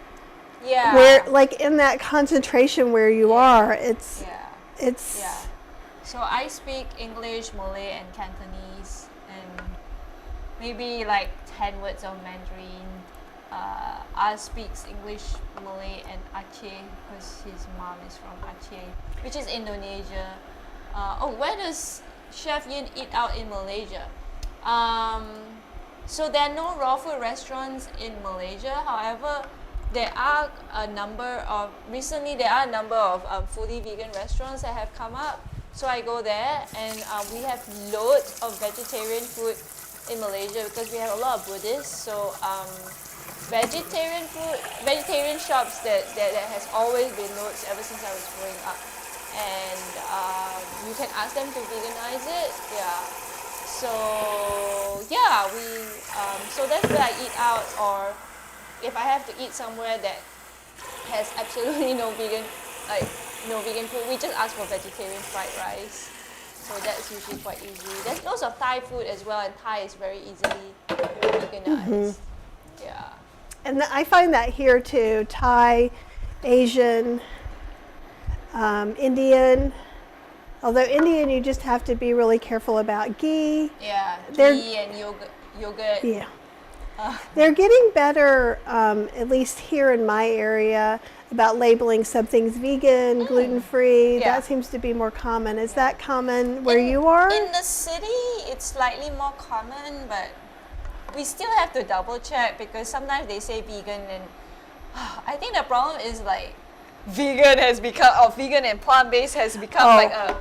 Yeah. Where, like, in that concentration where you are, it's. So I speak English, Malay, and Cantonese, and maybe like 10 words of Mandarin. Az speaks English, Malay, and Aceh because his mom is from Aceh, which is Indonesia. Where does Chef Yin eat out in Malaysia? So there are no raw food restaurants in Malaysia. However, there are a number of fully vegan restaurants that have come up. So I go there, and we have loads of vegetarian food in Malaysia because we have a lot of Buddhists. So vegetarian shops that has always been loads ever since I was growing up, and you can ask them to veganize it. So so that's where I eat out, or if I have to eat somewhere that has absolutely no vegan food, we just ask for vegetarian fried rice. So that's usually quite easy. There's lots of Thai food as well, and Thai is very easily veganized. Yeah. And I find that here too, Thai, Asian, Indian. Although Indian, you just have to be really careful about ghee. Yeah, They're- ghee and yogurt. Yeah. They're getting better, at least here in my area, about labeling some things vegan, gluten-free. Yeah. That seems to be more common. Is that common where you are? In the city, it's slightly more common, but we still have to double check because sometimes they say vegan, and I think the problem is like vegan and plant-based has become like a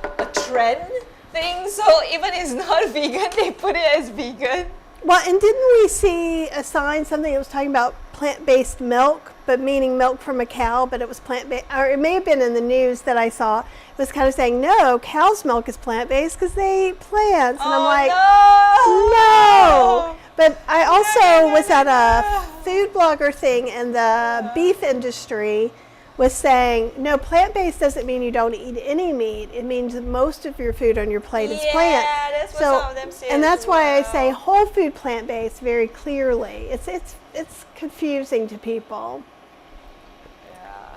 trend thing. So even if it's not vegan, they put it as vegan. Well, and didn't we see a sign, something that was talking about plant-based milk, but meaning milk from a cow, but it was plant-based, or it may have been in the news that I saw. It was kind of saying, no, cow's milk is plant-based because they eat plants. And I'm like, no. But I also was at a food blogger thing, and the beef industry was saying, no, plant-based doesn't mean you don't eat any meat. It means that most of your food on your plate is plant. Yeah, that's what some of them say. And that's as why I well. say whole food plant-based very clearly. It's confusing to people. Yeah.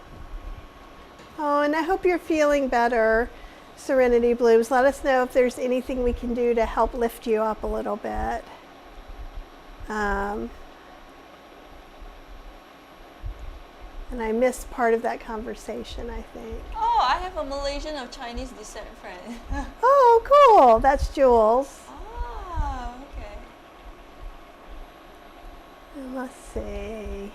Oh, and I hope you're feeling better, Serenity Blooms. Let us know if there's anything we can do to help lift you up a little bit. And I missed part of that conversation, I think. Oh, I have a Malaysian of Chinese descent friend. Oh, cool. That's Jules. Ah, okay. And let's see.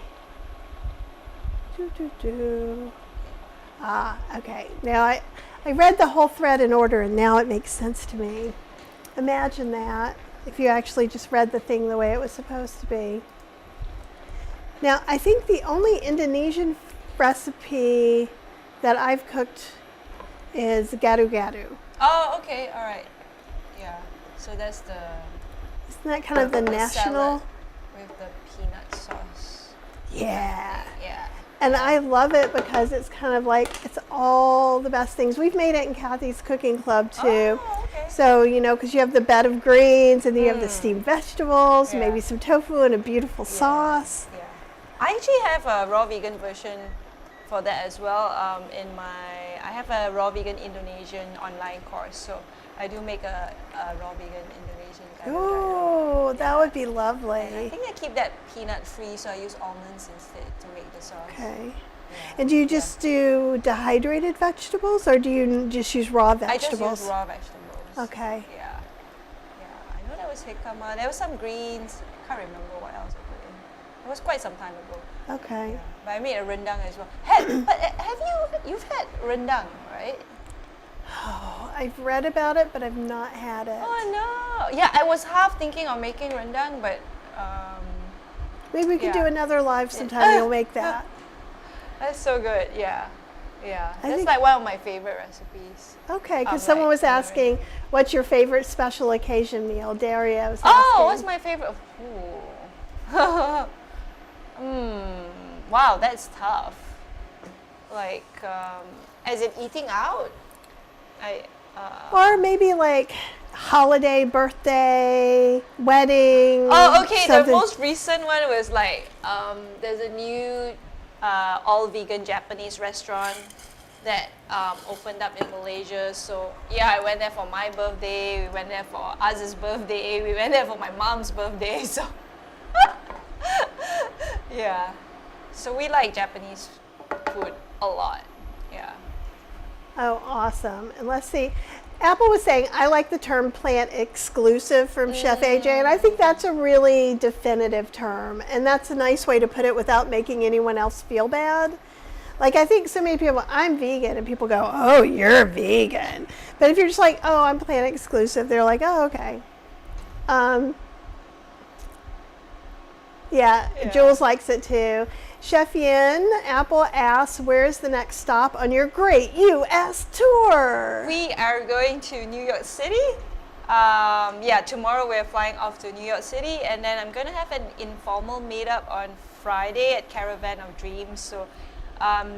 Ah, okay. Now I read the whole thread in order, and now it makes sense to me. Imagine that, if you actually just read the thing the way it was supposed to be. Now, I think the only Indonesian recipe that I've cooked is gado-gado. Oh, okay, all right. Yeah, so that's the Isn't that kind of the national? salad with the peanut sauce. Yeah. Yeah. And I love it because it's kind of like, it's all the best things. We've made it in Kathy's Cooking Club too. Oh, okay. So, you know, because you have the bed of greens and then you have the steamed vegetables, Yeah. maybe some tofu and a beautiful sauce. Yeah. I actually have a raw vegan version for that as well. I have a raw vegan Indonesian online course, so I do make a raw vegan Indonesian gado-gado. Oh, that would be And I lovely. think I keep that peanut free, so I use almonds instead to make the sauce. Okay. Yeah. And do you just do dehydrated vegetables or do you just use raw I just vegetables? use raw vegetables. Okay. Yeah. Yeah. I know there was jicama. There was some greens. Can't remember what else I put in. It was quite some time ago. Okay. Yeah. But I made a rendang as well. But have you've had rendang, right? Oh, I've read about it, but I've not had it. Oh no! Yeah, I was half thinking of making rendang, but Maybe we could yeah. do another live sometime. You'll make that. that's so good. Yeah, yeah. I That's think- like one of my favorite recipes. Okay, because I'm someone like, was asking, what's your favorite special occasion meal? Daria was asking. Oh, what's my favorite? Ooh. Wow, that's tough. Like, as in eating out? Or maybe like holiday, birthday, wedding. Oh, okay. something. The most recent one was like, there's a new all vegan Japanese restaurant that opened up in Malaysia. So yeah, I went there for my birthday. We went there for Az's birthday. We went there for my mom's birthday. So yeah. So we like Japanese food a lot. Yeah. Oh, awesome. And let's see. Apple was saying, I like the term plant exclusive from Chef AJ, and I think that's a really definitive term. And that's a nice way to put it without making anyone else feel bad. Like, I think so many people, I'm vegan, and people go, oh, you're vegan. But if you're just like, oh, I'm plant exclusive, they're like, oh, okay. Yeah, Jules likes it too. Chef Yin, Apple asks, where's the next stop on your great U.S. tour? We are going to New York City. Yeah, tomorrow we're flying off to New York City, and then I'm gonna have an informal meetup on Friday at Caravan of Dreams. So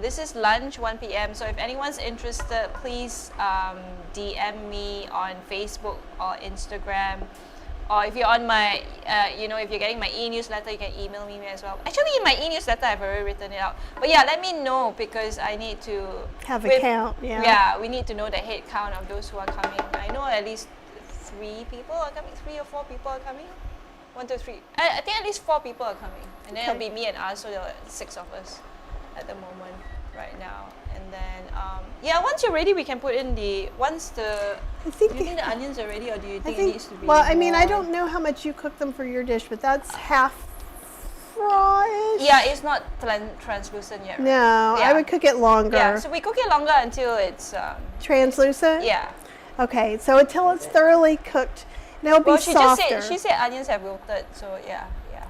this is lunch, 1 p.m. So if anyone's interested, please DM me on Facebook or Instagram. Or if you're on my, if you're getting my e-newsletter, you can email me as well. Actually, in my e-newsletter, I've already written it out. But yeah, let me know because I need to Have a count, yeah. Yeah, we need to know the head count of those who are coming. I know at least 3 people are coming, 3 or 4 people are coming. 1, 2, 3. I think at least 4 people are coming. And then it'll be me and us, so there are 6 of us at the moment right now. And then, once you're ready, we can put in I think do you think the onions are ready, or do you think it needs to be well, I mean, I more- don't know how much you cook them for your dish, but that's half raw-ish. Yeah, it's not translucent yet, right? No, Yeah. I would cook it longer. Yeah, so we cook it longer until it's, Translucent? yeah. Okay, so until it's thoroughly cooked, and it'll be Well, she softer. she said onions have wilted, so yeah.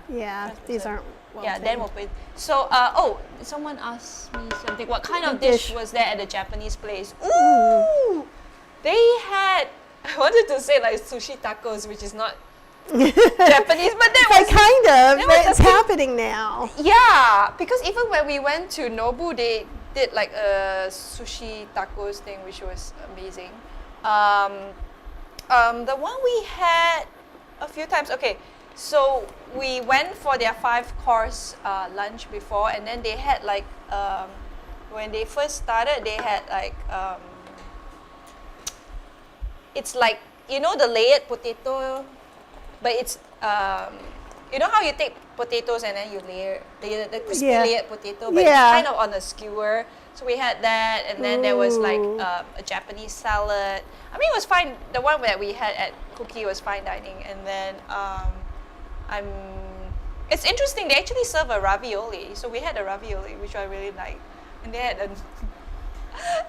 Yeah, these Translucent. aren't well Yeah, then we'll put. So, someone asked me something. What kind of dish was there at the Japanese place? Ooh, they had. I wanted to say like sushi tacos, which is not Japanese, but that But was kind of. was It's the thing. happening now. yeah. Yeah, because even when we went to Nobu, they did like a sushi tacos thing, which was amazing. The one we had a few times. Okay, so we went for their 5-course lunch before, and then they had like when they first started, they had like it's like, you know, the layered potato, but it's you know how you take potatoes and then you layer the crispy layered potato, but it's kind of on a skewer. So we had that, and then there was like a Japanese salad. I mean, it was fine. The one that we had at Cookie was fine dining, and then it's interesting. They actually serve a ravioli, so we had a ravioli, which I really liked, and they had a.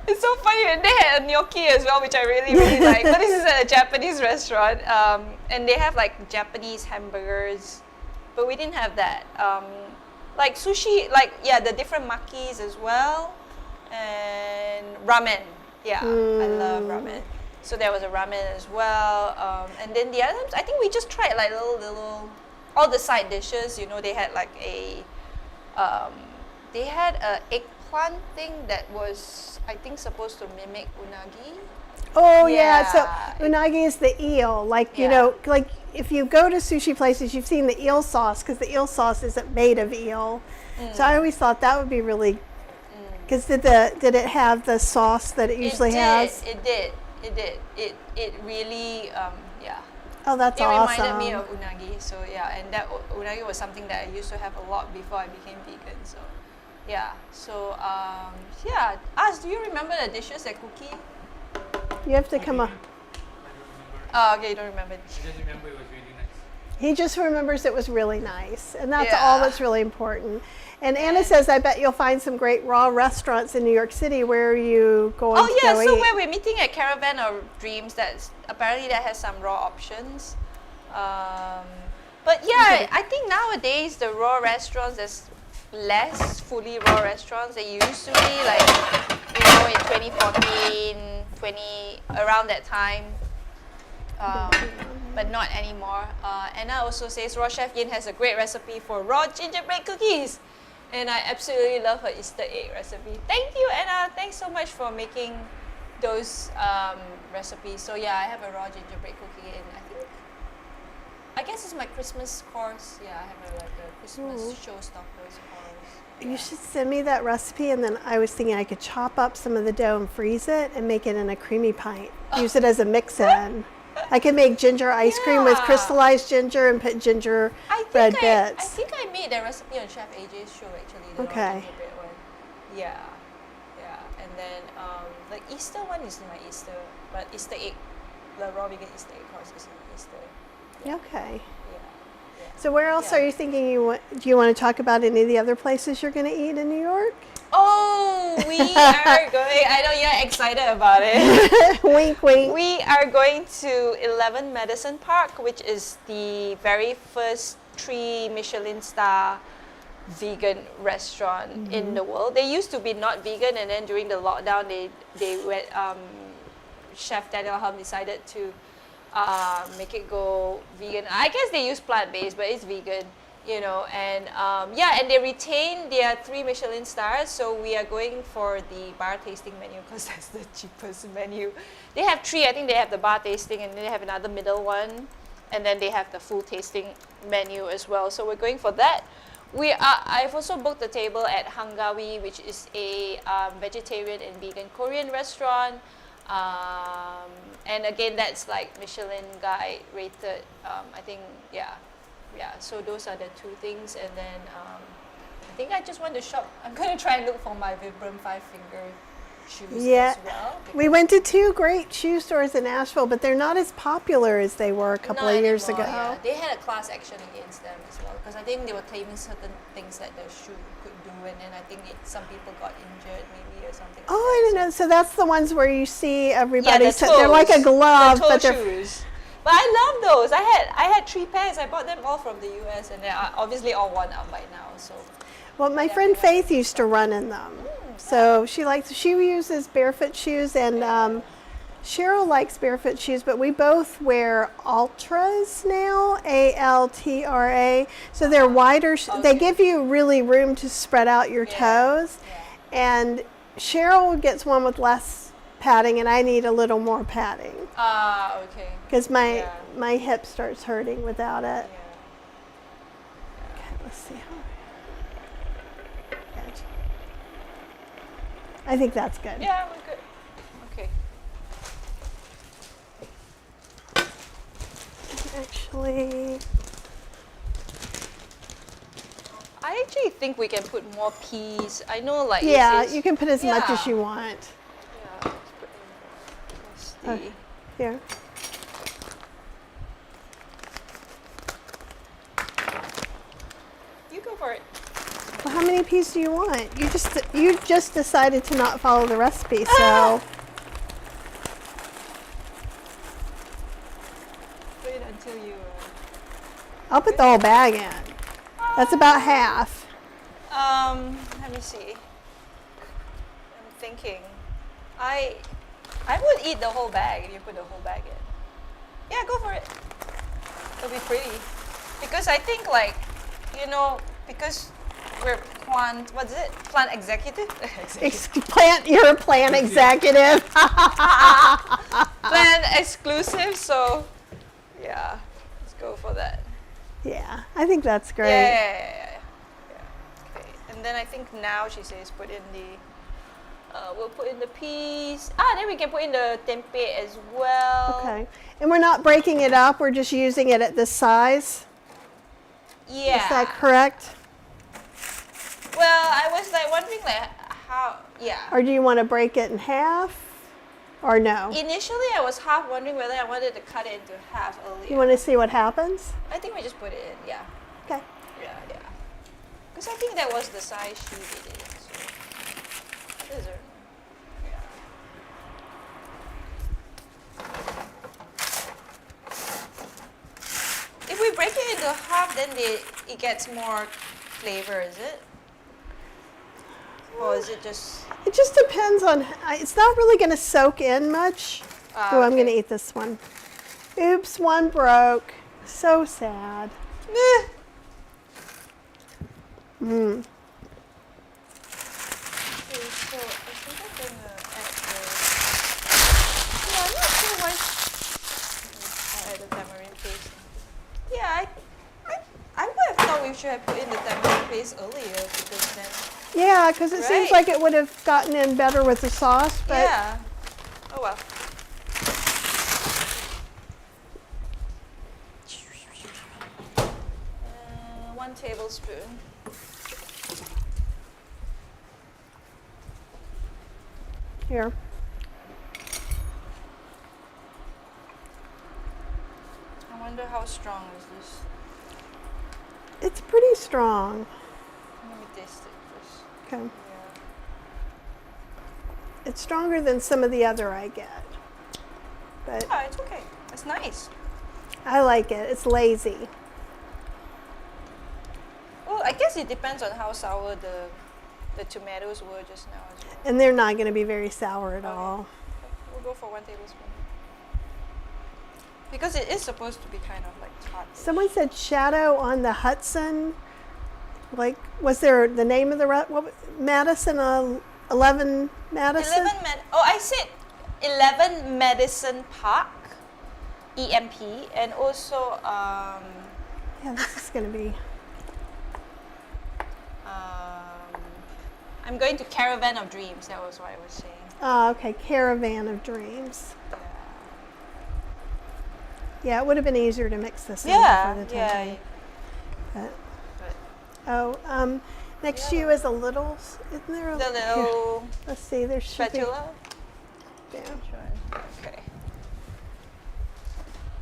It's so funny, and they had a gnocchi as well, which I really like. But this is at a Japanese restaurant, and they have like Japanese hamburgers, but we didn't have that. Like sushi, like the different makis as well, and ramen. Yeah, I love ramen. So there was a ramen as well, and then the others, I think we just tried like little all the side dishes. You know, they had like a eggplant thing that was, I think, supposed to mimic unagi. Oh yeah, so unagi is the eel. Like, you know, like if you go to sushi places, you've seen the eel sauce, because the eel sauce isn't made of eel. So I always thought that would be really, because did it have the sauce that it usually has? It did. It really, Oh, that's it awesome. reminded me of unagi. So and that unagi was something that I used to have a lot before I became vegan. So so do you remember the dishes at Cookie? You have to come up. Oh, okay, you don't remember. I just remember it was really nice. He just remembers it was really nice, and that's all that's really important. And Anna says, I bet you'll find some great raw restaurants in New York City. Where are you going to go so eat? where we're meeting at Caravan of Dreams, that has some raw options. But I think nowadays the raw restaurants, there's less fully raw restaurants. They used to be like, you know, in 2014, around that time. But not anymore. Anna also says raw Chef Yin has a great recipe for raw gingerbread cookies. And I absolutely love her Easter egg recipe. Thank you, Anna. Thanks so much for making those recipes. So I have a raw gingerbread cookie, and I guess it's my Christmas course. I have a Christmas showstoppers course. You should send me that recipe, and then I was thinking I could chop up some of the dough and freeze it and make it in a creamy pint. Use it as a mix-in. I could make ginger ice cream with crystallized ginger and put gingerbread bits. I think I made that recipe on Chef AJ's show, actually. The raw gingerbread one. Yeah. And then the Easter one is my Easter, but Easter egg, the raw vegan Easter egg course is my Easter. Okay. Yeah. So where else are you thinking do you want to talk about any of the other places you're going to eat in New York? Oh, we are going, I know you're excited about it. Wink, wink. We are going to 11 Madison Park, which is the very first 3 Michelin star vegan restaurant in the world. They used to be not vegan, and then during the lockdown, they went, Chef Daniel Hum decided to make it go vegan. I guess they use plant-based, but it's vegan. You know, and and they retain their 3 Michelin stars. So we are going for the bar tasting menu because that's the cheapest menu. They have 3. I think they have the bar tasting, and then they have another middle one, and then they have the full tasting menu as well. So we're going for that. I've also booked a table at Hangawi, which is a vegetarian and vegan Korean restaurant. And again, that's like Michelin guide rated. I think so those are the 2 things, and then I think I just want to shop. I'm going to try and look for my Vibram 5-finger shoes as well. We went to 2 great shoe stores in Asheville, but they're not as popular as they were a couple of years ago. Yeah. They had a class action against them as well, because I think they were claiming certain things that the shoe could do, and then I think some people got injured maybe or something. Oh, I didn't know. So that's the ones where you see everybody. The they're like a glove, but they're shoes. But I love those. I had 3 pairs. I bought them all from the US, and they're obviously all worn out by now. So. Well, my friend Faith used to run in them. So she uses barefoot shoes, and Cheryl likes barefoot shoes, but we both wear Altras now, Altra. So they're wider. They give you really room to spread out your toes. Yeah. And Cheryl gets one with less padding, and I need a little more padding. Okay. Because my hip starts hurting without it. Yeah. Okay, let's see how. I think that's good. Yeah, we're good. Okay. Actually, I actually think we can put more peas. I know, like yeah, it's you can put as much as yeah. you want. Yeah, let's put in the Here. You go for it. Well, how many peas do you want? You just decided to not follow the recipe, so. Wait until you. I'll put the whole bag in. That's about half. Let me see. I'm thinking. I would eat the whole bag if you put the whole bag in. Yeah, go for it. It'll be pretty. Because I think, like, because we're plant executive? You're a plant executive. Plant exclusive, so yeah, let's go for that. Yeah, I think that's great. Yeah. Okay, and then I think now she says put in the, we'll put in the peas. Then we can put in the tempeh as well. Okay, and we're not breaking it up, we're just using it at this size? Yeah. Is that correct? Well, I was like wondering like how, yeah. Or do you want to break it in half? Or no? Initially, I was half wondering whether I wanted to cut it into half earlier. You want to see what happens? I think we just put it in, yeah. Okay. Yeah. Because I think that was the size she did it. So. These are, yeah. If we break it into half, then it gets more flavor, is it? Or is it just... It just depends on, it's not really going to soak in much. Oh, I'm okay. going to eat this one. Oops, one broke. So sad. Meh. Mm. Okay, so I think I'm going to add the... Yeah, I'm not sure why... I'll add the tamarind paste. Yeah, I would have thought we should have put in the tamarind paste earlier because then... Yeah, because it seems Right. like it would have gotten in better with the sauce, but Yeah. Oh well. 1 tablespoon. here. I wonder how strong is this. It's pretty strong. Let me taste it first. Okay. Yeah. It's stronger than some of the other I get. But Oh, it's okay. It's nice. I like it. It's lazy. Well, I guess it depends on how sour the tomatoes were just now as well. And they're not going to be very sour at Okay. all. Okay, we'll go for 1 tablespoon. Because it is supposed to be kind of like tart. Someone said shadow on the Hudson. Like, was there the name of the Madison? 11 Madison? I said 11 Madison Park, EMP, and also Yeah, this is going to be. I'm going to Caravan of Dreams. That was what I was saying. Oh, okay. Caravan of Dreams. Yeah. Yeah, it would have been easier to mix this in Yeah. before the Yeah. tempeh. But, But next to you is a little. Isn't there a the here, little let's see. There should spatula. be. Yeah. Which one? Okay.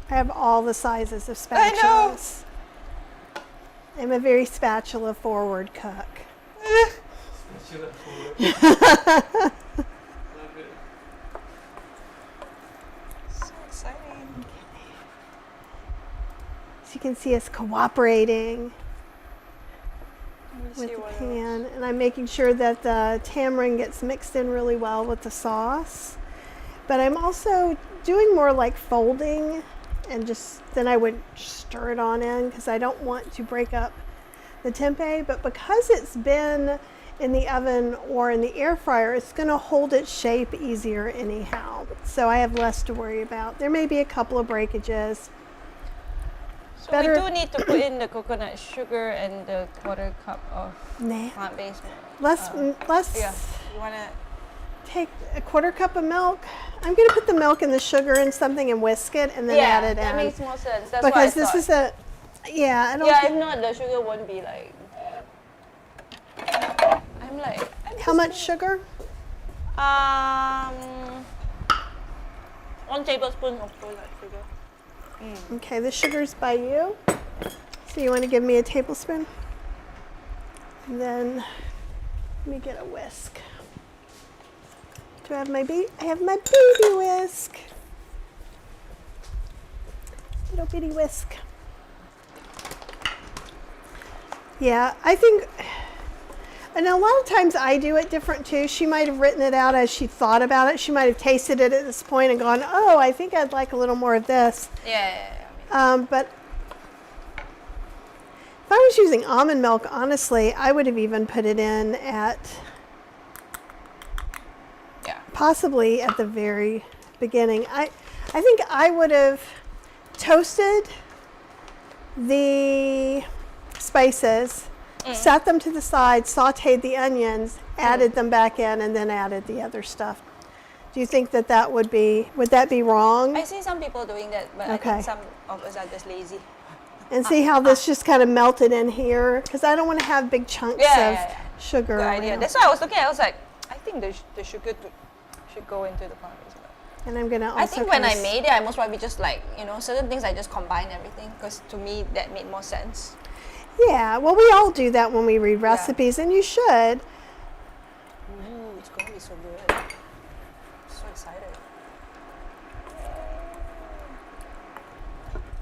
I have all the sizes of I know. spatulas. I'm a very spatula forward cook. Spatula forward. Love it. So exciting. So you can see us cooperating Let me with see the what else. pan, and I'm making sure that the tamarind gets mixed in really well with the sauce. But I'm also doing more like folding, and just then I would stir it on in because I don't want to break up the tempeh. But because it's been in the oven or in the air fryer, it's going to hold its shape easier anyhow. So I have less to worry about. There may be a couple of breakages. So Better- we do need to put in the coconut sugar and the quarter cup of Nah. plant-based milk. Let's Yeah, you wanna? take a quarter cup of milk. I'm going to put the milk and the sugar in something and whisk it and then add it that in. makes more sense. That's Because what I this thought. is a, yeah, I don't Yeah, if think, not, the sugar won't be like. I'm like. how much sugar? 1 tablespoon of coconut sugar. Okay, the sugar's by you. So you want to give me a tablespoon? And then let me get a whisk. Do I have my baby? I have my baby whisk. Little bitty whisk. Yeah, I think, and a lot of times I do it different too. She might have written it out as she thought about it. She might have tasted it at this point and gone, oh, I think I'd like a little more of this. Yeah. But if I was using almond milk, honestly, I would have even put it in at possibly at the very beginning. I think I would have toasted the spices, set them to the side, sauteed the onions, added them back in, and then added the other stuff. Do you think that would that be wrong? I see some people doing that, but I Okay. think some of us are just lazy. And see how this just kind of melted in here? Because I don't want to have big chunks of sugar. Good idea. around. That's why I was looking. I was like, I think the sugar should go into the plant-based milk. And I'm gonna also I think when I kinda made it, I most probably just like, certain things I just combine everything because to me that made more sense. Yeah, well, we all do that when we read recipes, and you should. Ooh, it's gonna be so good. So excited.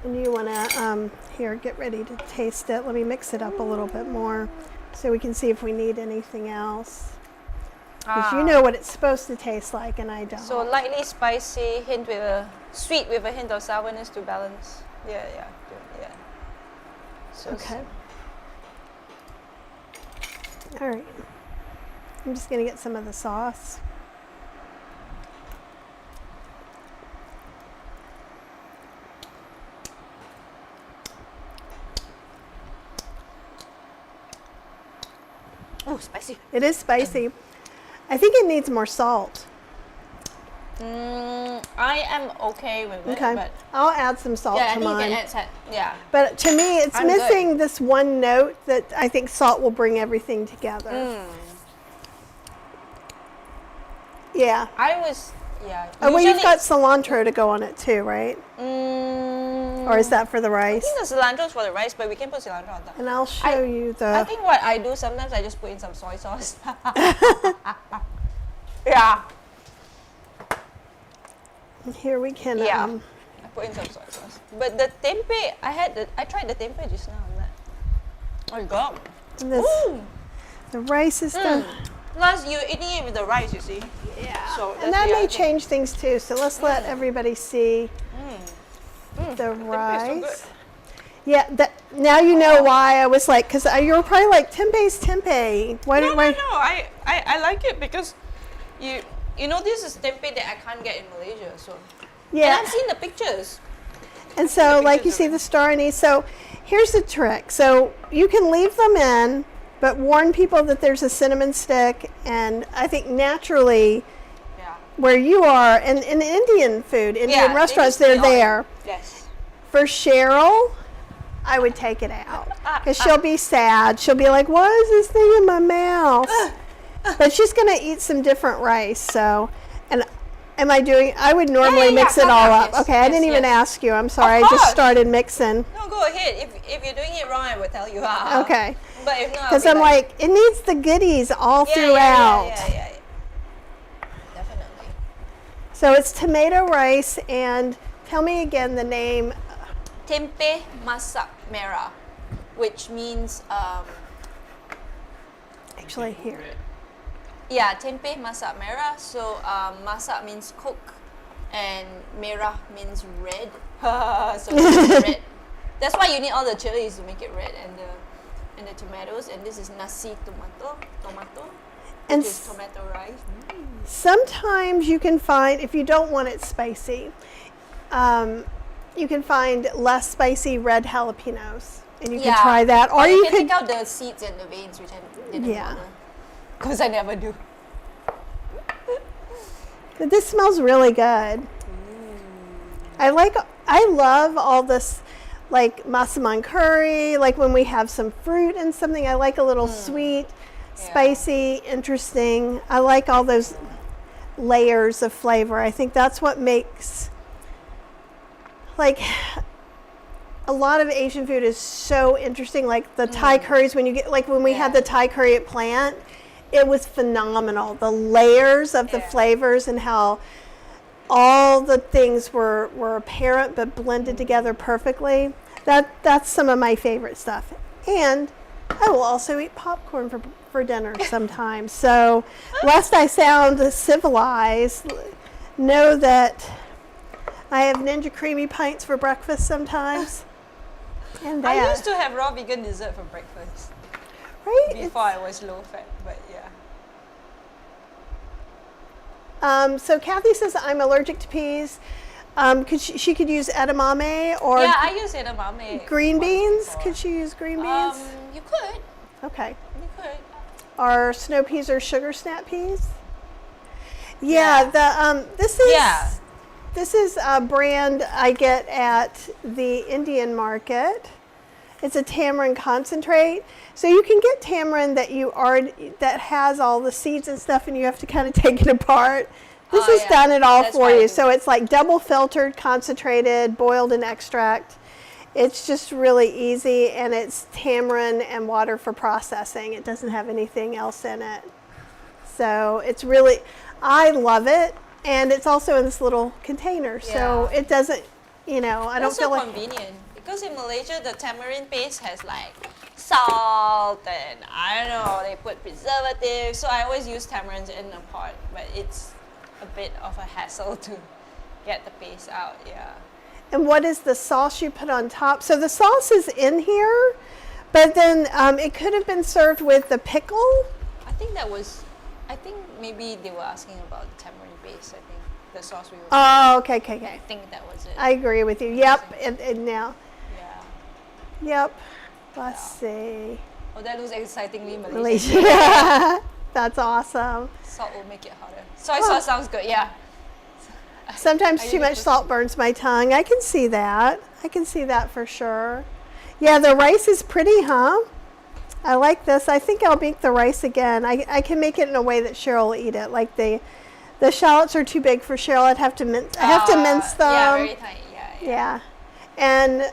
And you want to, here, get ready to taste it. Let me mix it up a little bit more so we can see if we need anything else. Because you know what it's supposed to taste like, and I don't. So lightly spicy, hint with a sweet with a hint of sourness to balance. Yeah. So Okay. All right. I'm just going to get some of the sauce. Oh, spicy. It is spicy. I think it needs more salt. I am okay with it. Okay. But I'll add some salt yeah, I to think mine. you can add yeah. But to me, it's I'm missing this one note that I think salt will bring everything together. Yeah. Oh, well, you've got cilantro to go on it too, right? Or is that for the I rice? think the cilantro is for the rice, but we can put cilantro on top. And I'll show you the. I think what I do sometimes I just put in some soy sauce. Yeah. Here we can. Yeah. I put in some soy sauce. But the tempeh, I tried the tempeh just now. Oh my god. This, the rice is done. Plus, you're eating it with the rice, you see. Yeah. So And that may change things too. So let's let everybody see the rice. Yeah. Now you know why I was like, because you were probably like, tempeh's tempeh. Why No, did no, no. I like it because you know this is tempeh that I can't get in Malaysia. So Yeah. and I've seen the pictures. And so, like you see the star anise. So here's the trick. So you can leave them in, but warn people that there's a cinnamon stick. And I think naturally, where you are, and in Indian food, Indian restaurants, they're there. Yes. For Cheryl, I would take it out because she'll be sad. She'll be like, "What is this thing in my mouth?" But she's gonna eat some different rice. So, and am I doing? I would normally mix it all up. Yes, Okay, I didn't even ask you. I'm sorry. I Of just course. started mixing. No, go ahead. If you're doing it wrong, I will tell you. Okay. But if not, Because I'm like, it needs the goodies all throughout. Yeah. Definitely. So it's tomato rice, and tell me again the name. Tempeh Masak Merah, which means Actually, here. yeah, Tempeh Masak Merah. So masak means cook, and merah means red. So it's red. That's why you need all the chilies to make it red, and the tomatoes. And this is nasi tomato, And which is tomato rice. sometimes you can find, if you don't want it spicy, you can find less spicy red jalapenos, and you can try that. Or you can could take out the seeds and the veins, which I didn't bother, because I never do. But this smells really good. I love all this, like massaman curry, like when we have some fruit and something. I like a little sweet, spicy, interesting. I like all those layers of flavor. I think that's what makes, like, a lot of Asian food is so interesting. Like the Thai curries, when you get, like when we had the Thai curry at Plant, it was phenomenal. The layers of the flavors and how all the things were apparent but blended together perfectly. That's some of my favorite stuff. And I will also eat popcorn for dinner sometimes. So lest I sound civilized, know that I have Ninja Creamy Pints for breakfast sometimes. And I used to have raw vegan dessert for breakfast. Right? Before I was low fat, but yeah. So Kathy says I'm allergic to peas. She could use edamame or I use edamame. green beans. before. Could she use green beans? You could. Okay. You could. Or snow peas or sugar snap peas? Yeah. This is a brand I get at the Indian market. It's a tamarind concentrate. So you can get tamarind that has all the seeds and stuff, and you have to kind of take it apart. This has done it all for you. So it's like double filtered, concentrated, boiled in extract. It's just really easy, and it's tamarind and water for processing. It doesn't have anything else in it. So it's really, I love it. And it's also in this little container. So it doesn't, I don't feel like. It's so convenient. Because in Malaysia, the tamarind paste has like salt and I don't know, they put preservatives. So I always use tamarinds in a pot, but it's a bit of a hassle to get the paste out, And what is the sauce you put on top? So the sauce is in here, but then it could have been served with the pickle. I think maybe they were asking about the tamarind paste, I think. The sauce we were Oh, okay. I think that was it. I agree with you. Yep, and now. Yeah. Yep. Let's see. Oh, that looks excitingly Malaysian. Malaysia. That's awesome. Salt will make it hotter. Soy sauce sounds good, yeah. Sometimes too much salt burns my tongue. I can see that. For sure. Yeah, the rice is pretty, huh? I like this. I think I'll make the rice again. I can make it in a way that Cheryl will eat it. Like the shallots are too big for Cheryl. I have to mince them. Yeah, very tiny. Yeah. And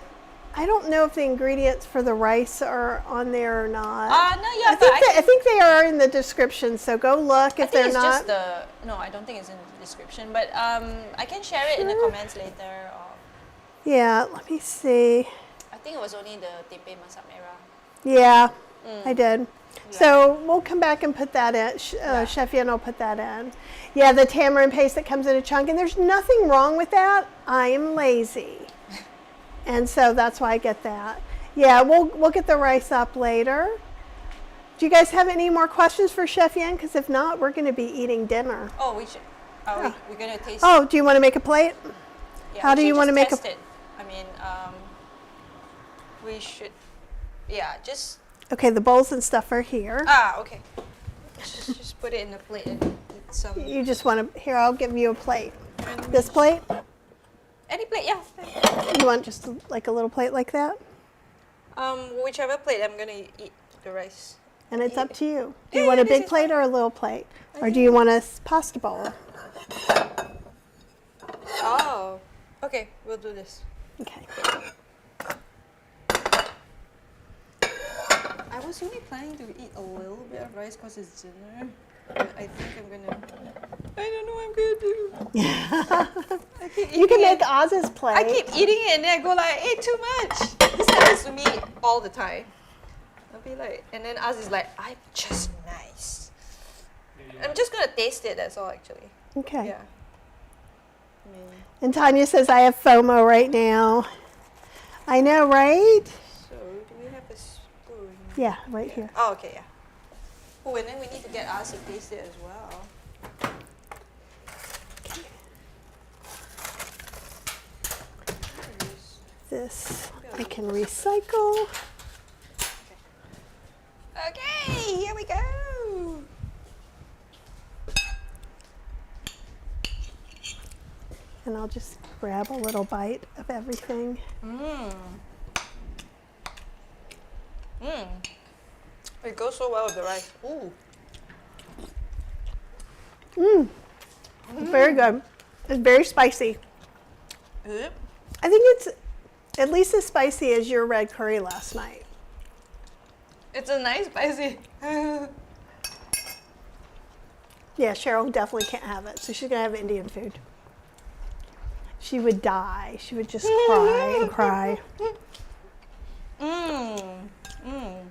I don't know if the ingredients for the rice are on there or not. No, yeah, I think they are in the description, so go look if they're not. No, I don't think it's in the description, but I can share it in the comments later. Or Yeah, let me see. I think it was only the Tempeh Masak Merah. Yeah, I did. So we'll come back and put that in. Chef Yin will put that in. Yeah, the tamarind paste that comes in a chunk, and there's nothing wrong with that. I am lazy. And so that's why I get that. Yeah, we'll get the rice up later. Do you guys have any more questions for Chef Yin? Because if not, we're going to be eating dinner. Oh, we should. We're going to taste Oh, do you want to make a plate? Yeah, How do you want to make test it? I mean, we should, just... Okay, the bowls and stuff are here. Okay. Just put it in the plate and get some... You just want to, here, I'll give you a plate. This plate? Any plate, yeah. You want just like a little plate like that? Whichever plate, I'm going to eat the rice. And it's up to you. Do you want a big plate or a little plate? Or do you want a pasta bowl? Oh, okay, we'll do this. Okay. I was only planning to eat a little bit of rice because it's dinner. But I think I'm going to... I don't know what I'm going to do. You can make Oz's plate. I keep eating it and then I go like, hey, too much. This happens to me all the time. I'll be like, and then Oz is like, I'm just nice. I'm just going to taste it, that's all actually. Okay. Yeah. And Tanya says, I have FOMO right now. I know, right? So, do we have a spoon? Yeah, right here. Oh, okay, yeah. Oh, and then we need to get us to taste it as well. This I can recycle. Okay, here we go. And I'll just grab a little bite of everything. Mmm. Mmm. It goes so well with the rice. Ooh. Mmm. Very good. It's very spicy. Is it? I think it's at least as spicy as your red curry last night. It's a nice spicy. Yeah, Cheryl definitely can't have it, so she's gonna have Indian food. She would die. She would just cry and cry. Mmm. Mmm.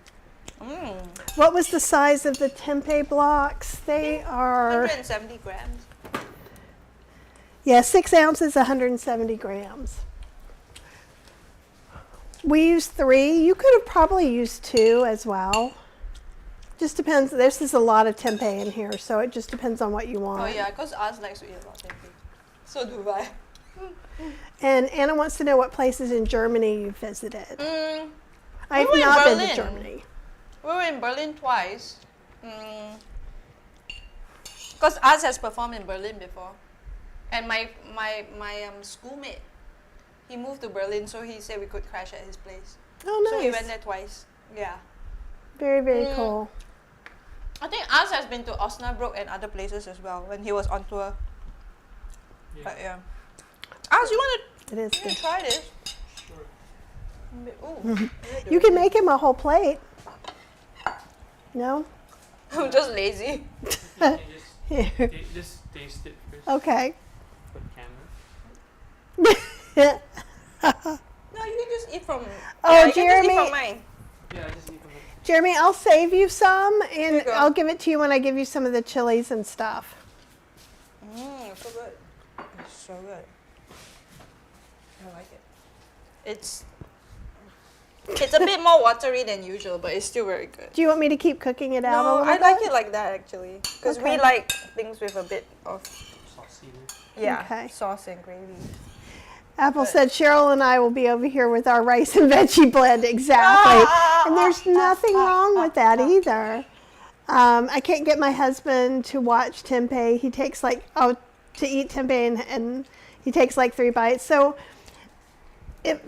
Mmm. What was the size of the tempeh blocks? They are, 170 grams. yeah, 6 ounces, 170 grams. We used 3. You could have probably used 2 as well. Just depends. This is a lot of tempeh in here, so it just depends on what you want. Oh yeah, because us likes to eat a lot of tempeh. So do I. And Anna wants to know what places in Germany you visited. I've were in not been to Berlin. Germany. We were in Berlin twice. Because us has performed in Berlin before. And my schoolmate, he moved to Berlin, so he said we could crash at his place. Oh, nice. So we went there twice. Yeah. Very, very cool. I think us has been to Osnabrück and other places as well when he was on tour. Yeah. But yeah. Us, you want It is to good. try this? Sure. Ooh. You can make him a whole plate. No? I'm just lazy. You Here. just taste it first. Okay. For camera. No, you can just eat from. Oh, yeah, you can just eat Jeremy. from mine. Yeah, I just eat from it. Jeremy, I'll save you some, and you go. I'll give it to you when I give you some of the chilies and stuff. So good. It's so good. I like it. It's a bit more watery than usual, but it's still very good. Do you want me to keep cooking it out a No, little I bit? like it like that actually, because Okay. we like things with a bit of Saucy. Okay. sauce and gravy. Apple said Cheryl and I will be over here with our rice and veggie blend. Exactly. And there's nothing wrong with that either. I can't get my husband to watch tempeh. He takes to eat tempeh and he takes like 3 bites. So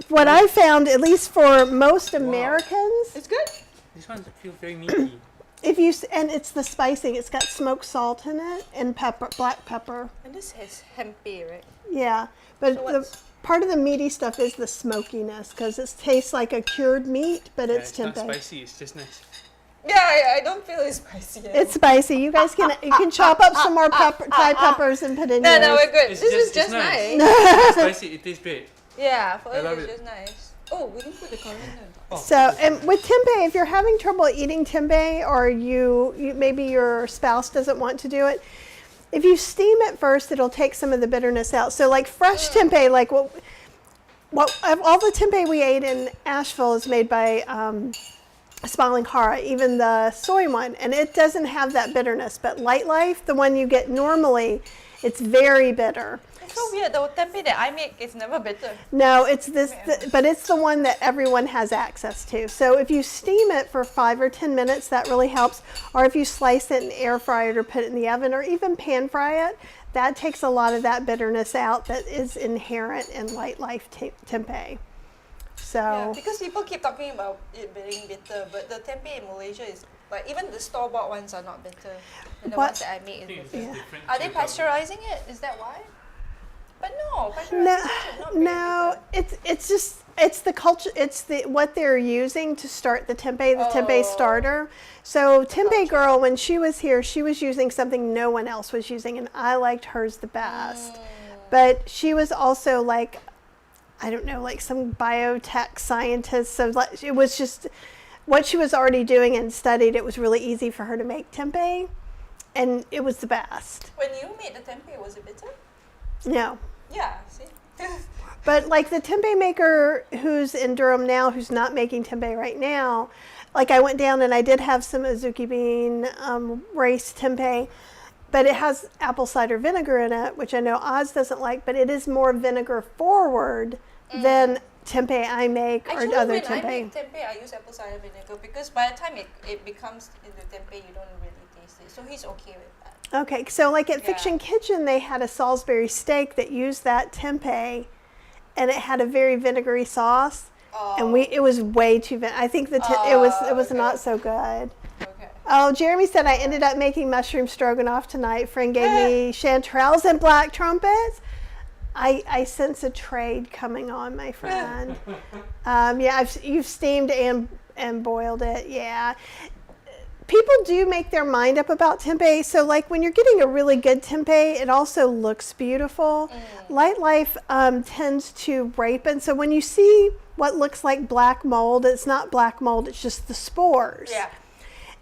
what I found, at least for most Americans, It's good. This one feels very meaty. and it's the spicing. It's got smoked salt in it and pepper, black pepper. And this has tempeh, right? Yeah, but So the what's- part of the meaty stuff is the smokiness because it tastes like a cured meat, but Yeah, it's not tempeh. spicy, it's just nice. Yeah, I don't feel it's spicy. It's spicy. You guys can chop up some more Thai peppers and put in No, yours. we're good. It's This is it's just nice. It's spicy, it tastes great. Yeah, for I us love it's it. just nice. Oh, we didn't put the coriander on top. Oh, So, and with tempeh, if you're having trouble eating tempeh, or you maybe your spouse doesn't want to do it, if you steam it first, it'll take some of the bitterness out. So, like fresh tempeh, like what all the tempeh we ate in Asheville is made by Smiling Hara, even the soy one, and it doesn't have that bitterness. But Light Life, the one you get normally, it's very bitter. It's so weird. The tempeh that I make is never bitter. No, it's this, but it's the one that everyone has access to. So if you steam it for 5 or 10 minutes, that really helps. Or if you slice it and air fry it or put it in the oven or even pan fry it, that takes a lot of that bitterness out that is inherent in Light Life tempeh. So Yeah, because people keep talking about it being bitter, but the tempeh in Malaysia is like even the store-bought ones are not bitter, and the What? ones that I make I is think it's bitter. just different. Are they to the- pasteurizing it? Is that why? But no, no, pasteurization should not be no, bitter. it's just the culture. It's what they're using to start the tempeh Oh. starter. So Tempeh Girl, when she was here, she was using something no one else was using, and I liked hers the best. But she was also like, I don't know, like some biotech scientist. So it was just what she was already doing and studied. It was really easy for her to make tempeh, and it was the best. When you made the tempeh, was it bitter? No, Yeah, see? But like the tempeh maker who's in Durham now, who's not making tempeh right now, like I went down and I did have some azuki bean rice tempeh, but it has apple cider vinegar in it, which I know Oz doesn't like, but it is more vinegar forward than tempeh I make Actually, or other when tempeh. I make tempeh, I use apple cider vinegar because by the time it becomes in the tempeh, you don't really taste it. So he's okay with that. Okay, so like at Yeah. Fiction Kitchen, they had a Salisbury steak that used that tempeh, and it had a very vinegary sauce, and it was way too I think it was okay. not so good. Okay. Oh, Jeremy said I ended up making mushroom stroganoff tonight. Friend gave me chanterelles and black trumpets. I sense a trade coming on, my friend. You've steamed and boiled it. Yeah. People do make their mind up about tempeh. So like when you're getting a really good tempeh, it also looks beautiful. Light life tends to ripen. So when you see what looks like black mold, it's not black mold, it's just the spores. Yeah.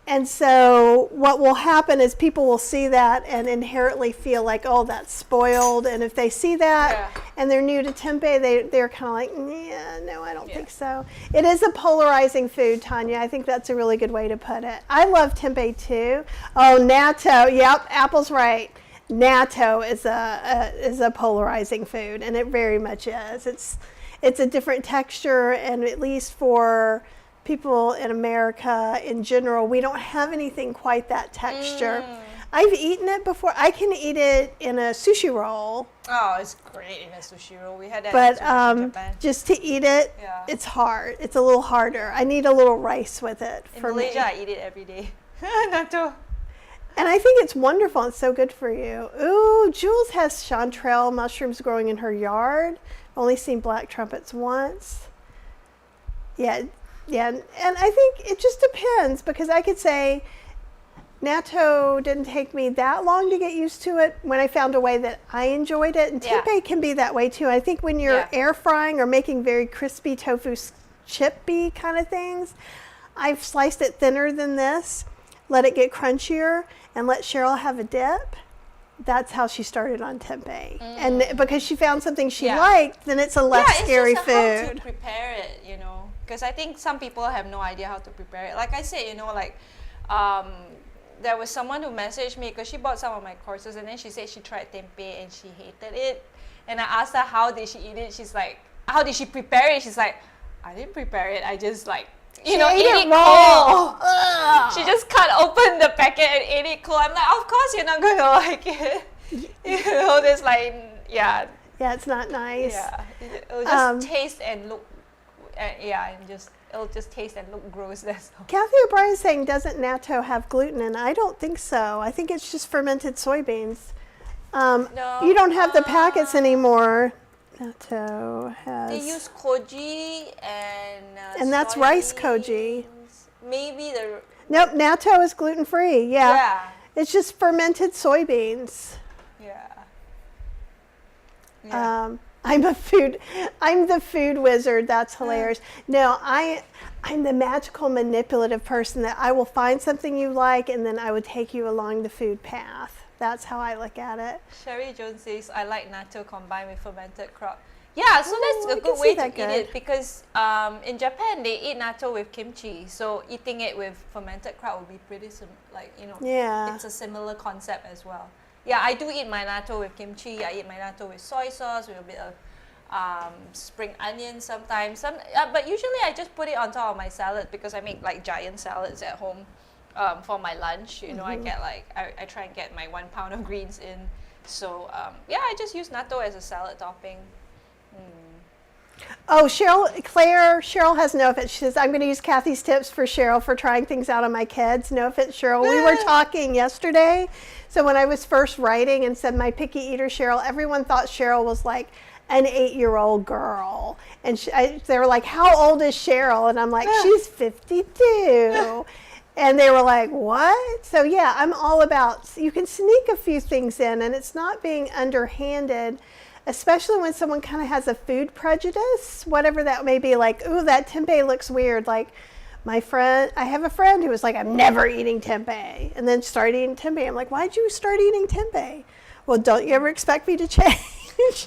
And so what will happen is people will see that and inherently feel like, oh, that's spoiled. And if they see that and they're new to tempeh, they're kind of like, yeah, no, I don't think so. It is a polarizing food, Tanya. I think that's a really good way to put it. I love tempeh too. Oh, natto. Yep, Apple's right. Natto is a polarizing food, and it very much is. It's a different texture, and at least for people in America in general, we don't have anything quite that texture. I've eaten it before. I can eat it in a sushi roll. Oh, it's great in a sushi roll. We had that But in sushi in Japan. just to eat it, it's hard. It's a little harder. I need a little rice with it. In for Malaysia, me. I eat it every day. Natto. And I think it's wonderful. It's so good for you. Ooh, Jules has chanterelle mushrooms growing in her yard. Only seen black trumpets once. Yeah, and I think it just depends, because I could say natto didn't take me that long to get used to it when I found a way that I enjoyed it. And tempeh can be that way too. I think when you're air frying or making very crispy tofu chippy kind of things, I've sliced it thinner than this, let it get crunchier, and let Cheryl have a dip. That's how she started on tempeh. And because she found something she liked, then it's a less scary it's just food. how to prepare it, because I think some people have no idea how to prepare it. Like I said, there was someone who messaged me because she bought some of my courses, and then she said she tried tempeh and she hated it. And I asked her how did she eat it. She's like, how did she prepare it? She's like, I didn't prepare it. I just eat it raw. cold. She just cut open the packet and ate it cold. I'm like, of course you're not gonna like it. There's Yeah, it's not nice. Yeah, it'll just taste and look. It'll just taste and look gross. That's all. Kathy O'Brien's saying, doesn't natto have gluten? And I don't think so. I think it's just fermented soybeans. No, you don't have the packets anymore. Natto has. They use koji and that's rice koji. Maybe the. Nope, natto is gluten free. Yeah. It's just fermented soybeans. Yeah. I'm the food wizard. That's hilarious. No, I'm the magical manipulative person that I will find something you like, and then I would take you along the food path. That's how I look at it. Sherry Jones says, I like natto combined with fermented crab. Yeah, so that's a good way to eat it, because in Japan they eat natto with kimchi. So eating it with fermented crab would be pretty it's a similar concept as well. Yeah, I do eat my natto with kimchi. I eat my natto with soy sauce, with a bit of spring onion sometimes. But usually I just put it on top of my salad, because I make giant salads at home for my lunch. I get I try and get my 1 pound of greens in. So I just use natto as a salad topping. Oh, Cheryl has no offense. She says, I'm going to use Kathy's tips for Cheryl for trying things out on my kids. No offense, Cheryl. We were talking yesterday. So when I was first writing and said my picky eater Cheryl, everyone thought Cheryl was like an 8-year-old girl. And they were like, how old is Cheryl? And I'm like, she's 52. And they were like, what? So yeah, I'm all about, you can sneak a few things in, and it's not being underhanded, especially when someone kind of has a food prejudice, whatever that may be, like, ooh, that tempeh looks weird. Like I have a friend who was like, I'm never eating tempeh, and then started eating tempeh. I'm like, why'd you start eating tempeh? Well, don't you ever expect me to change?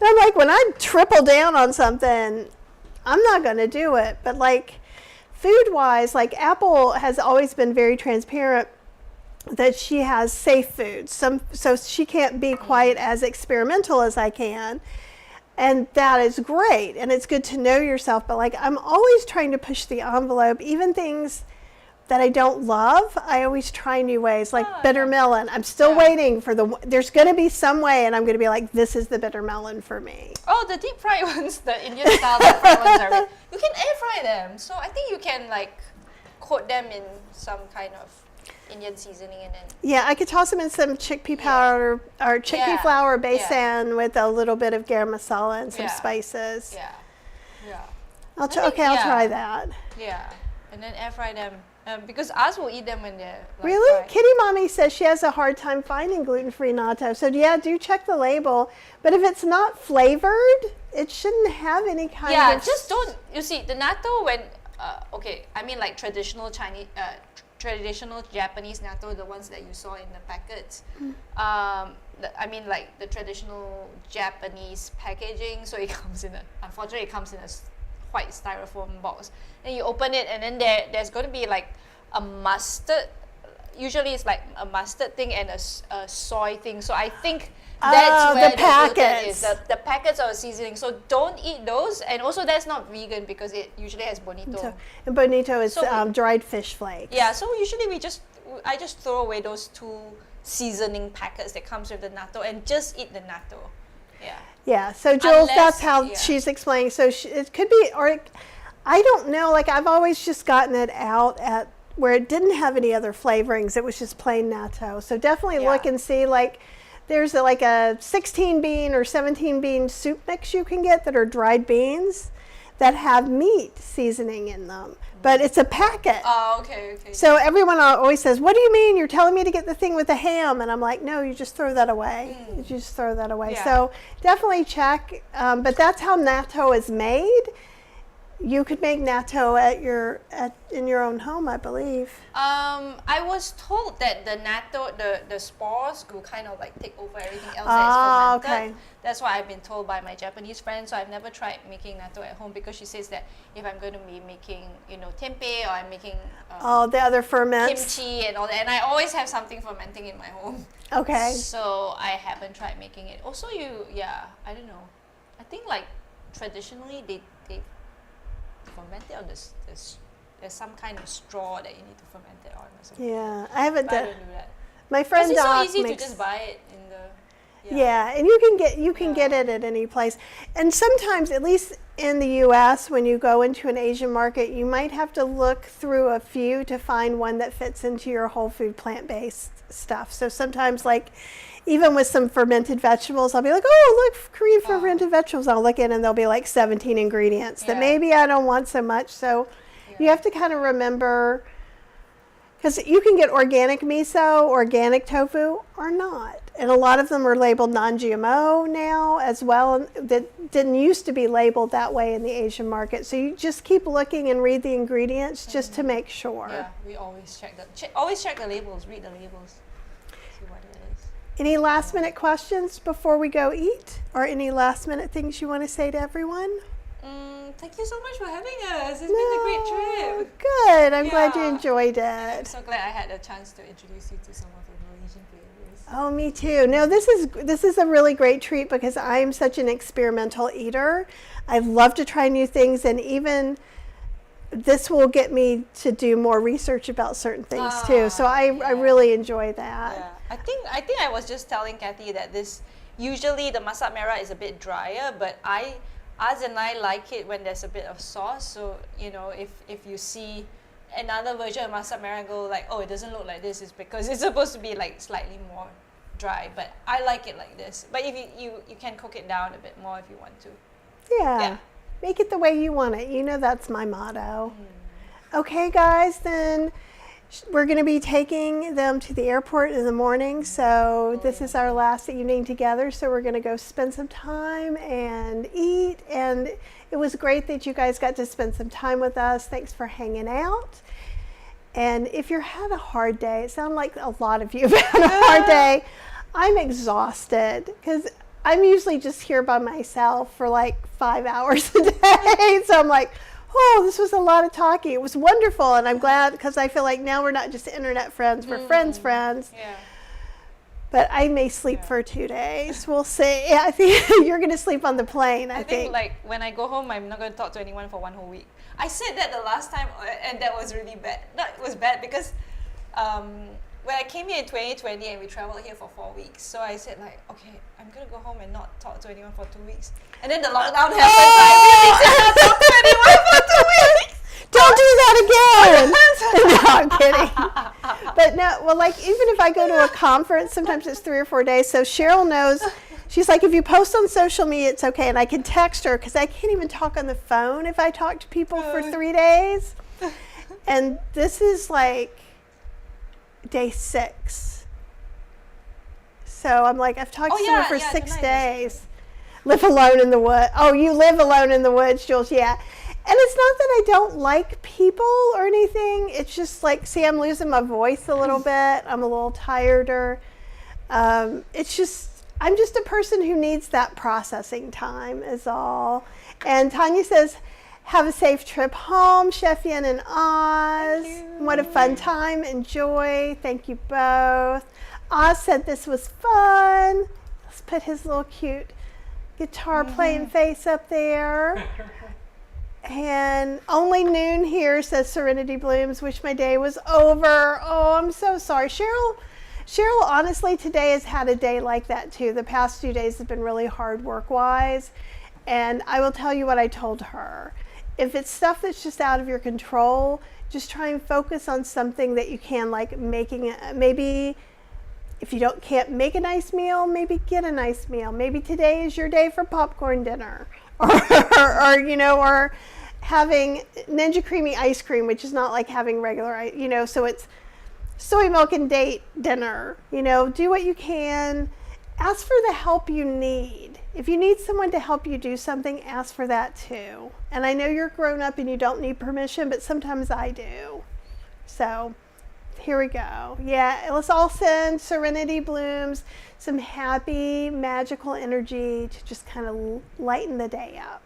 And I'm like, when I triple down on something, I'm not going to do it. But like food-wise, like Apple has always been very transparent that she has safe foods. So she can't be quite as experimental as I can. And that is great. And it's good to know yourself. But like, I'm always trying to push the envelope, even things that I don't love. I always try new ways, like bitter melon. I'm still waiting for there's going to be some way, and I'm going to be like, this is the bitter melon for me. Oh, the deep fried ones, the Indian style deep fried ones are. You can air fry them, so I think you can like coat them in some kind of Indian seasoning and then. Yeah, I could toss them in some chickpea powder or chickpea flour besan with a little bit of garam masala and some spices. Yeah, yeah. I'll try that. Yeah, and then air fry them. Because us will eat them when they're like, really? fried. Kitty Mommy says she has a hard time finding gluten-free natto. So yeah, do check the label. But if it's not flavored, it shouldn't have any kind of... Yeah, just don't... You see, the natto when... I mean like traditional Chinese... traditional Japanese natto, the ones that you saw in the packets. I mean like the traditional Japanese packaging. So it comes in unfortunately, it comes in a white styrofoam box, and you open it, and then there's going to be like a mustard. Usually it's like a mustard thing and a soy thing. So I think that's where the packets is. The packets are seasoning. So don't eat those. And also that's not vegan because it usually has bonito. And bonito is dried fish flakes. Yeah. So usually I just throw away those 2 seasoning packets that comes with the natto and just eat the natto. Yeah. Yeah, so Jules, that's how she's explaining. So it could be, or I don't know, like I've always just gotten it out at where it didn't have any other flavorings. It was just plain natto. So definitely look and see, like there's like a 16 bean or 17 bean soup mix you can get that are dried beans that have meat seasoning in them. But it's a packet. Oh, okay. So everyone always says, what do you mean? You're telling me to get the thing with the ham? And I'm like, no, you just throw that away. You just throw that away. Yeah. So definitely check. But that's how natto is made. You could make natto in your own home, I believe. I was told that the natto, the spores will kind of like take over everything else that is fermented. Okay. That's what I've been told by my Japanese friend. So I've never tried making natto at home because she says that if I'm going to be making, tempeh, or I'm making the other ferments. kimchi and all that, and I always have something fermenting in my home. Okay. So I haven't tried making it. Also, I don't know. I think like traditionally they ferment it on this. There's some kind of straw that you need to ferment it on or something. Yeah, I haven't But I done. don't do that. My friend Doc It's so easy makes, to just buy it in the. Yeah, and you can get it at any place. And sometimes, at least in the U.S., when you go into an Asian market, you might have to look through a few to find one that fits into your whole food plant-based stuff. So sometimes, like, even with some fermented vegetables, I'll be like, oh, look, Korean fermented vegetables. I'll look in and there'll be like 17 ingredients that maybe I don't want so much. So you have to kind of remember, because you can get organic miso, organic tofu, or not. And a lot of them are labeled non-GMO now as well, that didn't used to be labeled that way in the Asian market. So you just keep looking and read the ingredients just to make sure. Yeah, we always check always check the labels, read the labels, see what it is. Any last minute questions before we go eat? Or any last minute things you want to say to everyone? Thank you so much for having us. It's been a great trip. Good. I'm glad you Yeah. enjoyed I'm it. so glad I had a chance to introduce you to some of the Malaysian flavors. Oh, me too. No, this is a really great treat because I'm such an experimental eater. I love to try new things, and even this will get me to do more research about certain things too. So I really enjoy that. Yeah, I think I was just telling Kathy that usually the masak merah is a bit drier, but I like it when there's a bit of sauce. So if you see another version of masak merah, go like, oh, it doesn't look like this, is because it's supposed to be like slightly more dry. But I like it like this. But if you can cook it down a bit more if you want to. Yeah. Make it the way you want it. That's my motto. Okay, guys, then we're going to be taking them to the airport in the morning. So this is our last evening together. So we're going to go spend some time and eat. And it was great that you guys got to spend some time with us. Thanks for hanging out. And if you're had a hard day, it sounds like a lot of you have had a hard day. I'm exhausted because I'm usually just here by myself for like 5 hours a day. So I'm like, oh, this was a lot of talking. It was wonderful. And I'm glad because I feel like now we're not just internet friends, we're friends. Yeah. But I may sleep for 2 days. We'll see. Yeah, I think you're going to sleep on the plane, I think. Like when I go home, I'm not going to talk to anyone for 1 whole week. I said that the last time, and that was really bad. That was bad because when I came here in 2020 and we traveled here for 4 weeks, so I said like, okay, I'm going to go home and not talk to anyone for 2 weeks. And then the lockdown happened, so I really did not talk to anyone for 2 weeks. Don't do that again. No, I'm kidding. But no, well, like even if I go to a conference, sometimes it's 3 or 4 days. So Cheryl knows. She's like, if you post on social media, it's okay. And I can text her because I can't even talk on the phone if I talk to people for 3 days. And this is like day 6. So I'm like, I've talked to someone for 6 days. Live alone in the woods. Oh, you live alone in the woods, Jules. Yeah. And it's not that I don't like people or anything. It's just like, see, I'm losing my voice a little bit. I'm a little tireder. It's just, I'm just a person who needs that processing time is all. And Tanya says, have a safe trip home, Chef Yin and Oz. What a fun time. Enjoy. Thank you both. Oz said this was fun. Let's put his little cute guitar playing face up there. And Only Noon here says Serenity Blooms. Wish my day was over. Oh, I'm so sorry. Cheryl, honestly, today has had a day like that too. The past 2 days have been really hard work-wise. And I will tell you what I told her. If it's stuff that's just out of your control, just try and focus on something that you can, like making, maybe if you can't make a nice meal, maybe get a nice meal. Maybe today is your day for popcorn dinner. or having Ninja Creamy ice cream, which is not like having regular ice, so it's soy milk and date dinner. Do what you can. Ask for the help you need. If you need someone to help you do something, ask for that too. And I know you're grown up and you don't need permission, but sometimes I do. So here we go. Yeah, let's all send Serenity Blooms some happy, magical energy to just kind of lighten the day up.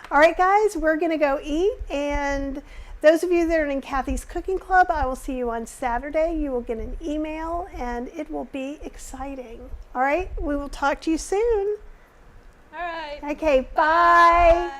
All right, guys, we're going to go eat. And those of you that are in Kathy's Cooking Club, I will see you on Saturday. You will get an email, and it will be exciting. All right, we will talk to you soon. All right. Okay, bye.